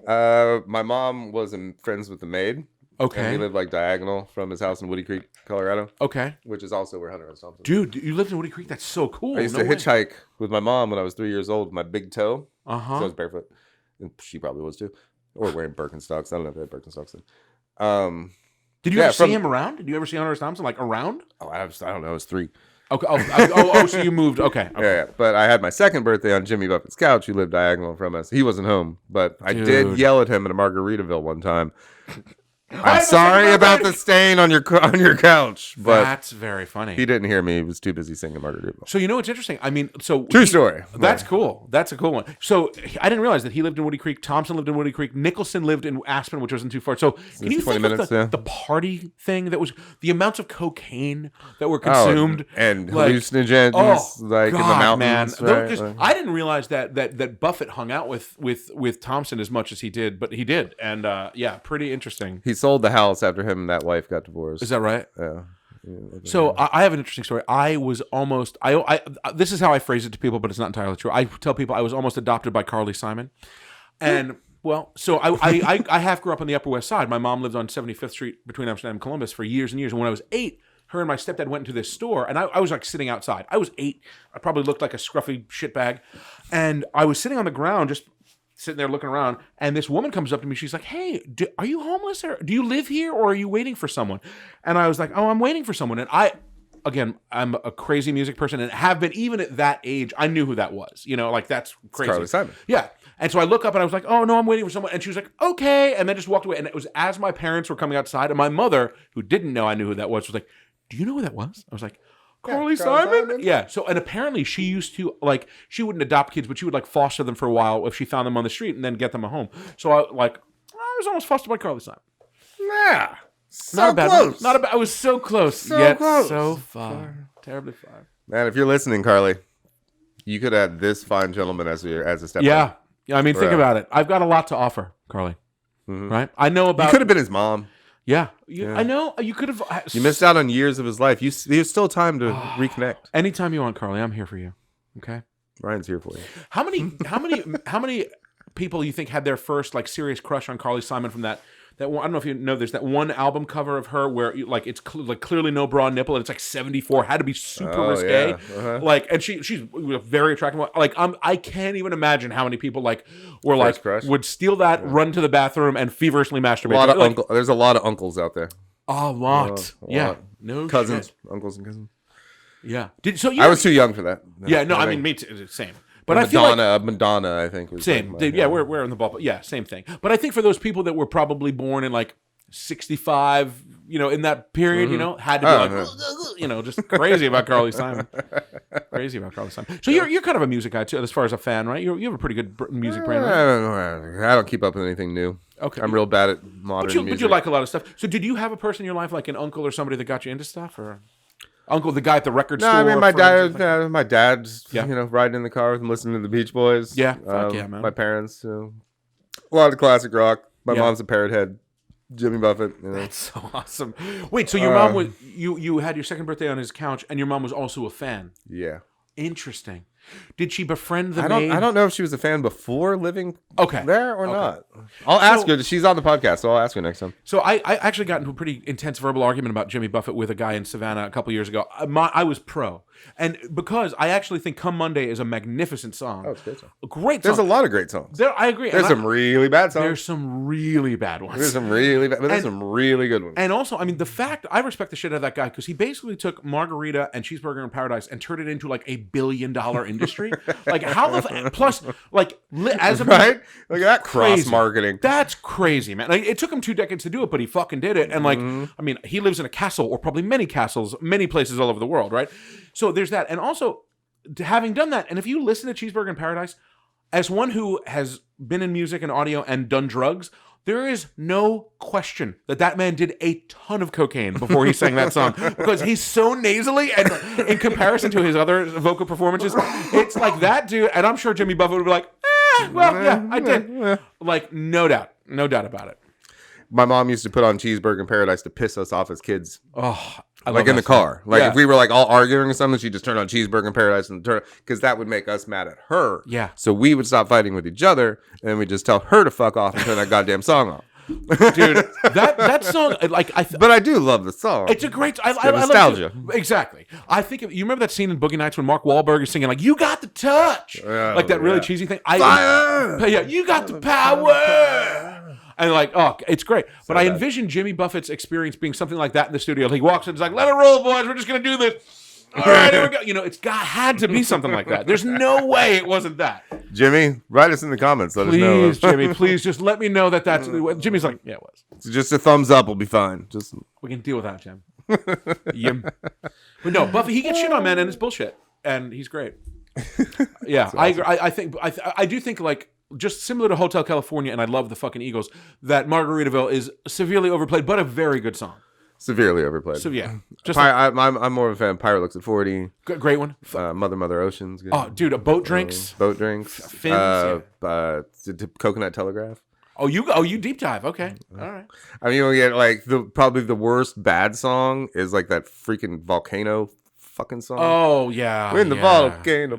B: My mom was friends with the maid.
A: Okay.
B: And he lived like diagonal from his house in Woody Creek, Colorado.
A: Okay.
B: Which is also where Hunter S. Thompson.
A: Dude, you lived in Woody Creek? That's so cool.
B: I used to hitchhike with my mom when I was 3 years old with my big toe.
A: Uh-huh.
B: So I was barefoot. And she probably was too. Or wearing Birkenstocks. I don't know if they had Birkenstocks then.
A: Did you ever see him around? Did you ever see Hunter S. Thompson like around?
B: Oh, I don't know. I was 3.
A: Okay. So you moved. Okay.
B: Yeah. But I had my 2nd birthday on Jimmy Buffett's couch. He lived diagonal from us. He wasn't home. But I did yell at him at a Margaritaville one time. I'm sorry about the stain on your couch, but
A: that's very funny.
B: He didn't hear me. He was too busy singing Margaritaville.
A: So what's interesting? I mean,
B: true story.
A: That's cool. That's a cool one. So I didn't realize that he lived in Woody Creek. Thompson lived in Woody Creek. Nicholson lived in Aspen, which wasn't too far. So can you think of the party thing that was the amounts of cocaine that were consumed
B: and hallucinogens in the mountains?
A: Man. Right? I didn't realize that Buffett hung out with Thompson as much as he did, but he did, and pretty interesting.
B: He sold the house after him and that wife got divorced.
A: Is that right?
B: Yeah.
A: So I have an interesting story. I was almost this is how I phrase it to people, but it's not entirely true. I tell people I was almost adopted by Carly Simon, and so I half grew up on the Upper West Side. My mom lived on 75th Street between Amsterdam and Columbus for years and years. And when I was 8, her and my stepdad went into this store, and I was like sitting outside. I was 8. I probably looked like a scruffy shitbag, and I was sitting on the ground just sitting there looking around, and this woman comes up to me. She's like, "Hey, are you homeless, or do you live here, or are you waiting for someone?" And I was like, "Oh, I'm waiting for someone." And I'm a crazy music person, and have been even at that age. I knew who that was. Like that's crazy.
B: It's Carly Simon.
A: Yeah. And so I look up and I was like, "Oh no, I'm waiting for someone." And she was like, "Okay," and then just walked away. And it was as my parents were coming outside, and my mother, who didn't know I knew who that was like, "Do you know who that was?" I was like, Carly Simon? Yeah. So, and apparently she used to, she wouldn't adopt kids, but she would, foster them for a while if she found them on the street and then get them a home. So, I was almost fostered by Carly Simon.
B: Yeah.
A: Not close. I was so close. Yet close. So far. Terribly far.
B: Man, if you're listening, Carly, you could add this fine gentleman as a stepfather.
A: Yeah. I mean, think about it. I've got a lot to offer, Carly. Mm-hmm. Right? I know about...
B: You could have been his mom.
A: Yeah. I know. You could have.
B: You missed out on years of his life. There's still time to reconnect.
A: Anytime you want, Carly. I'm here for you. Okay.
B: Ryan's here for you.
A: How many people you think had their first like serious crush on Carly Simon from that one? I don't know if you know. There's that one album cover of her where like it's like clearly no bra nipple and it's like 74. Had to be super risque. Yeah. Uh-huh. Like, and she's very attractive. Like I can't even imagine how many people like were first like crush. Would steal that, run to the bathroom, and feverishly masturbate.
B: There's a lot of uncles out there.
A: A lot. No
B: cousins,
A: shit.
B: Uncles and cousins.
A: Yeah.
B: I was too young for that.
A: Yeah. No. I mean, me too. Same. But I feel like
B: Madonna, I think was
A: same. We're in the ballpark. Yeah, same thing. But I think for those people that were probably born in like 65, in that period, had to be just crazy about Carly Simon. Crazy about Carly Simon. So you're kind of a music guy too, as far as a fan, right? You have a pretty good music brain, right?
B: I don't keep up with anything new.
A: Okay,
B: I'm real bad at modern music.
A: But you like a lot of stuff. So did you have a person in your life, like an uncle or somebody that got you into stuff, or? Uncle, the guy at the record store.
B: I mean, my dad's, riding in the car with him, listening to the Beach Boys.
A: Yeah, fuck yeah, man.
B: My parents, a lot of classic rock. My mom's a Parrot Head. Jimmy Buffett.
A: That's so awesome. Wait, so your mom was you had your second birthday on his couch, and your mom was also a fan.
B: Yeah.
A: Interesting. Did she befriend the maid?
B: I don't know if she was a fan before living there or not.
A: I'll
B: ask her. She's on the podcast, so I'll ask her next time.
A: So I actually got into a pretty intense verbal argument about Jimmy Buffett with a guy in Savannah a couple years ago. I was pro. And because I actually think Come Monday is a magnificent song.
B: Oh, it's a great song.
A: A great song.
B: There's a lot of great songs.
A: I agree.
B: There's some really bad songs.
A: There's some really bad ones.
B: There's some really bad, but there's some really good ones.
A: And also, I mean, the fact, I respect the shit out of that guy because he basically took Margarita and Cheeseburger in Paradise and turned it into like $1 billion industry. Like how plus like as a
B: right? Look at that cross marketing.
A: That's crazy, man. Like it took him 2 decades to do it, but he fucking did it. And like, I mean, he lives in a castle or probably many castles, many places all over the world, right? So there's that. And also, having done that, and if you listen to Cheeseburger in Paradise, as one who has been in music and audio and done drugs, there is no question that man did a ton of cocaine before he sang that song because he's so nasally, and in comparison to his other vocal performances, it's like that dude. And I'm sure Jimmy Buffett would be like, well, yeah, I did. Like, no doubt about it.
B: My mom used to put on Cheeseburger in Paradise to piss us off as kids.
A: Oh,
B: like in the car. Like if we were like all arguing or something, she'd just turn on Cheeseburger in Paradise and because that would make us mad at her.
A: Yeah.
B: So we would stop fighting with each other and we'd just tell her to fuck off and turn that goddamn song off.
A: Dude, that song, like
B: but I do love the song.
A: It's a great. I
B: nostalgia.
A: Exactly. I think you remember that scene in Boogie Nights when Mark Wahlberg is singing like "You Got the Touch," like that really cheesy thing.
B: Fire!
A: Yeah, you got the power. And like, oh, it's great. But I envision Jimmy Buffett's experience being something like that in the studio. He walks in, he's like, "Let it roll, boys. We're just gonna do this. All right, here we go." It's had to be something like that. There's no way it wasn't that.
B: Jimmy, write us in the comments. Let us know.
A: Please, Jimmy, please just let me know that's. Jimmy's like, yeah, it was.
B: It's just a thumbs up will be fine.
A: We can deal with that, Jim. But no, Buffett, he gets shit on, man, and it's bullshit, and he's great. Yeah, awesome. I agree. I do think like. Just similar to Hotel California, and I love the fucking Eagles, that Margaritaville is severely overplayed, but a very good song.
B: Severely overplayed.
A: So yeah.
B: I'm more of a fan of Pirate Looks at 40.
A: Great one.
B: Mother Ocean's good.
A: Oh, dude, Boat Drinks.
B: Boat Drinks.
A: Fins.
B: Coconut Telegraph.
A: Oh, you deep dive. Okay. All right.
B: I mean, you get like probably the worst bad song is like that freaking Volcano fucking song.
A: Oh yeah,
B: we're in the volcano.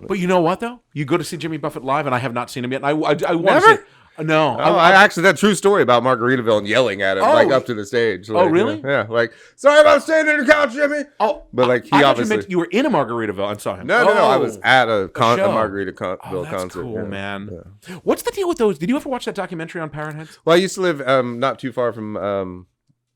A: But you know what though? You go to see Jimmy Buffett live, and I have not seen him yet. And I want to see. No,
B: I actually that true story about Margaritaville and yelling at him like up to the stage. Like,
A: really?
B: Yeah, like sorry about staying in the couch, Jimmy.
A: Oh,
B: but like
A: I obviously you were in a Margaritaville and saw him.
B: No, I was at a Margaritaville
A: that's
B: concert.
A: Cool, man. Yeah. What's the deal with those? Did you ever watch that documentary on Parrot Heads?
B: Well, I used to live not too far from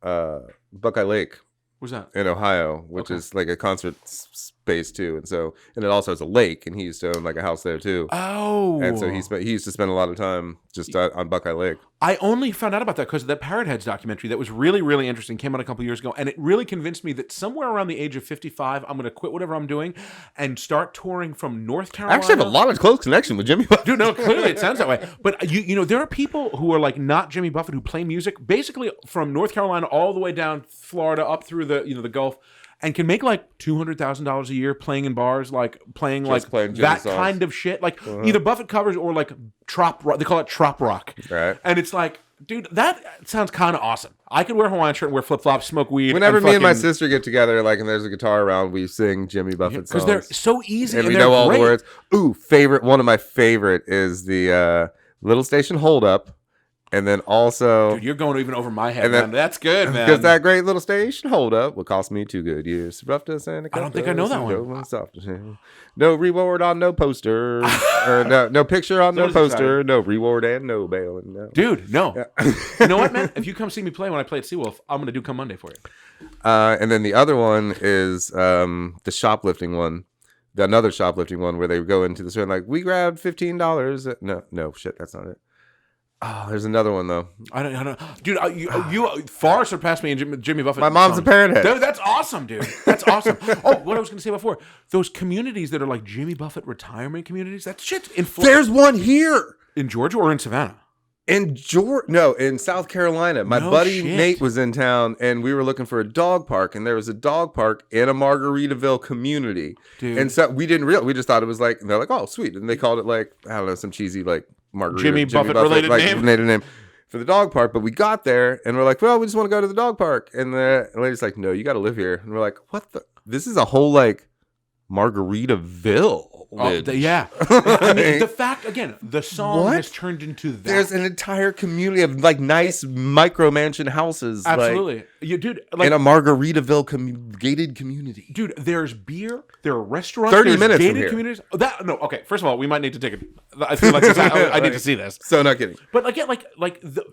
B: Buckeye Lake.
A: Where's that?
B: In Ohio, which is like a concert space too, and it also has a lake, and he used to own like a house there too.
A: Oh,
B: and so he used to spend a lot of time just on Buckeye Lake.
A: I only found out about that because of that Parrot Heads documentary that was really, really interesting. Came out a couple years ago, and it really convinced me that somewhere around the age of 55, I'm going to quit whatever I'm doing and start touring from North Carolina.
B: I actually have a lot of close connection with Jimmy Buffett.
A: Dude, no, clearly it sounds that way. But you know, there are people who are like not Jimmy Buffett who play music basically from North Carolina all the way down Florida up through the Gulf. And can make like $200,000 a year playing in bars, like playing that kind of shit, like either Buffett covers or like trop rock. They call it trop rock,
B: right?
A: And it's like Dude, that sounds kind of awesome. I could wear a Hawaiian shirt and wear flip-flops, smoke weed.
B: Whenever me and my sister get together, like, and there's a guitar around, we sing Jimmy Buffett songs.
A: Because they're so easy
B: and we know all the words. Ooh, one of my favorite is the Little Station Hold Up. And then also...
A: Dude, you're going even over my head, man. That's good, man.
B: Because that great little station hold up will cost me 2 good years. Rough to send
A: I don't think I know that one.
B: No reward on no poster. Or no picture on no poster. No reward and no bail. No.
A: Dude, no. Yeah. You know what, man? If you come see me play when I play at Seawolf, I'm going to do Come Monday for you.
B: And then the other one is the shoplifting one. Another shoplifting one where they go into the store and like, we grabbed $15. No, shit, that's not it. Oh, there's another one though.
A: I don't. Dude, you far surpassed me in Jimmy Buffett.
B: My mom's a parent head.
A: Dude, that's awesome, dude. That's awesome. Oh, what I was going to say before, those communities that are like Jimmy Buffett retirement communities. That shit's in.
B: There's one here
A: in Georgia or in Savannah.
B: In South Carolina. My buddy Nate was in town, and we were looking for a dog park, and there was a dog park in a Margaritaville community. Dude. And so we didn't realize. We just thought it was like, and they're like, oh, sweet, and they called it like, I don't know, some cheesy like. Jimmy Buffett related like, name for the dog park. But we got there and we're like, well, we just want to go to the dog park. And the lady's like, no, you got to live here. And we're like, what the? This is a whole like Margaritaville.
A: Yeah. I mean, the fact, again, the song has turned into that.
B: There's an entire community of like nice micro mansion houses.
A: Absolutely.
B: Like,
A: dude, like,
B: in a Margaritaville gated community.
A: Dude, there's beer, there are restaurants,
B: 30 minutes
A: gated
B: from here.
A: Communities. Okay, first of all, we might need to take it. I feel like I need to see this.
B: So not kidding.
A: But again,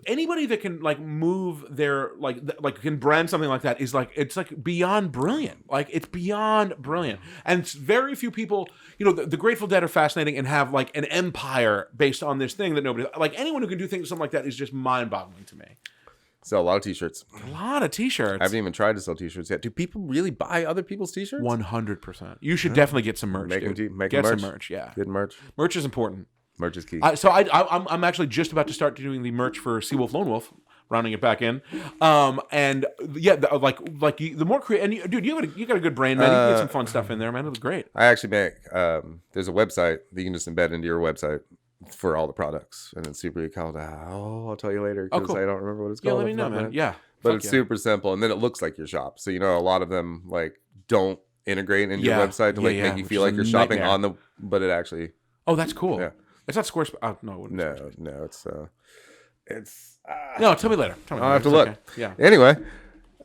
A: anybody that can like move their like can brand something like that is like, it's like beyond brilliant. Like it's beyond brilliant. And it's very few people, you know, the Grateful Dead are fascinating and have like an empire based on this thing that nobody, like anyone who can do something like that is just mind-boggling to me.
B: Sell a lot of t-shirts.
A: A lot of t-shirts.
B: I haven't even tried to sell t-shirts yet. Do people really buy other people's t-shirts?
A: 100%. You should definitely get some merch. Get some merch. Yeah,
B: good merch.
A: Merch is important.
B: Merch is key.
A: I'm actually just about to start doing the merch for Seawolf Lone Wolf. Rounding it back in, and yeah, the more creative. And dude, you got a good brain, man. You can get some fun stuff in there, man. It was great.
B: I actually make. There's a website that you can just embed into your website for all the products, and it's super called. I'll tell you later because I don't remember what it's called.
A: Yeah, let me know, man. Yeah,
B: but it's super simple, and then it looks like your shop. So you know, a lot of them like don't integrate into your website to make you feel like you're shopping on the. But it actually.
A: Oh, that's cool. Yeah, it's not Squarespace.
B: No, it's.
A: No, tell me later.
B: I'll have to look.
A: Okay. Yeah.
B: Anyway,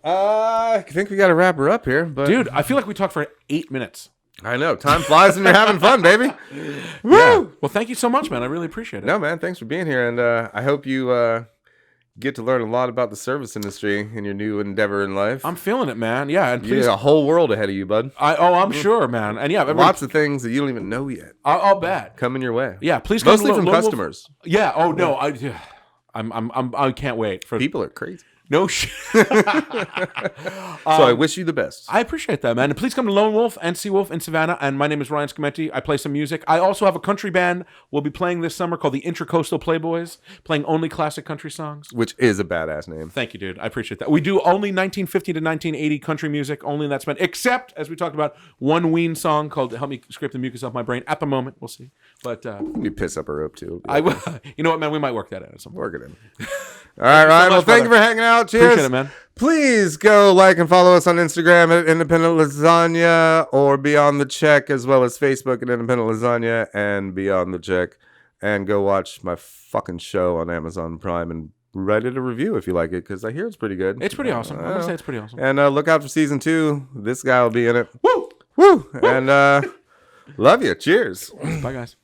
B: I think we got to wrap her up here. But
A: dude, I feel like we talked for 8 minutes.
B: I know. Time flies when you're having fun, baby. Woo!
A: Yeah. Well, thank you so much, man. I really appreciate it.
B: No, man. Thanks for being here. And I hope you get to learn a lot about the service industry in your new endeavor in life.
A: I'm feeling it, man. Yeah. And
B: please, a whole world ahead of you, bud.
A: I'm sure, man. And yeah,
B: lots of things that you don't even know yet.
A: I'll bet.
B: Coming your way.
A: Yeah. Please
B: come mostly from customers.
A: Yeah. Oh, no. I can't wait for
B: people are crazy.
A: No shit.
B: So I wish you the best.
A: I appreciate that, man. And please come to Lone Wolf and Seawolf in Savannah. And my name is Ryan Schimmenti. I play some music. I also have a country band we'll be playing this summer called the Intracoastal Playboys, playing only classic country songs.
B: Which is a badass name.
A: Thank you, dude. I appreciate that. We do only 1950 to 1980 country music, only in that span, except, as we talked about, one Ween song called Help Me Scrape the Mucus Off My Brain. At the moment, we'll see. But
B: you piss up her rope, too.
A: You know what, man? We might work that out at some point.
B: Work it in. All right, Ryan. Well, thank you for hanging out. Cheers.
A: Appreciate it, man.
B: Please go like and follow us on Instagram at Independent Lasagna or Beyond the Check, as well as Facebook at Independent Lasagna and Beyond the Check. And go watch my fucking show on Amazon Prime and write it a review if you like it, because I hear it's pretty good.
A: It's pretty awesome. I'm going to say it's pretty awesome.
B: And look out for season 2. This guy will be in it.
A: Woo!
B: Woo! And love you. Cheers.
A: Bye, guys.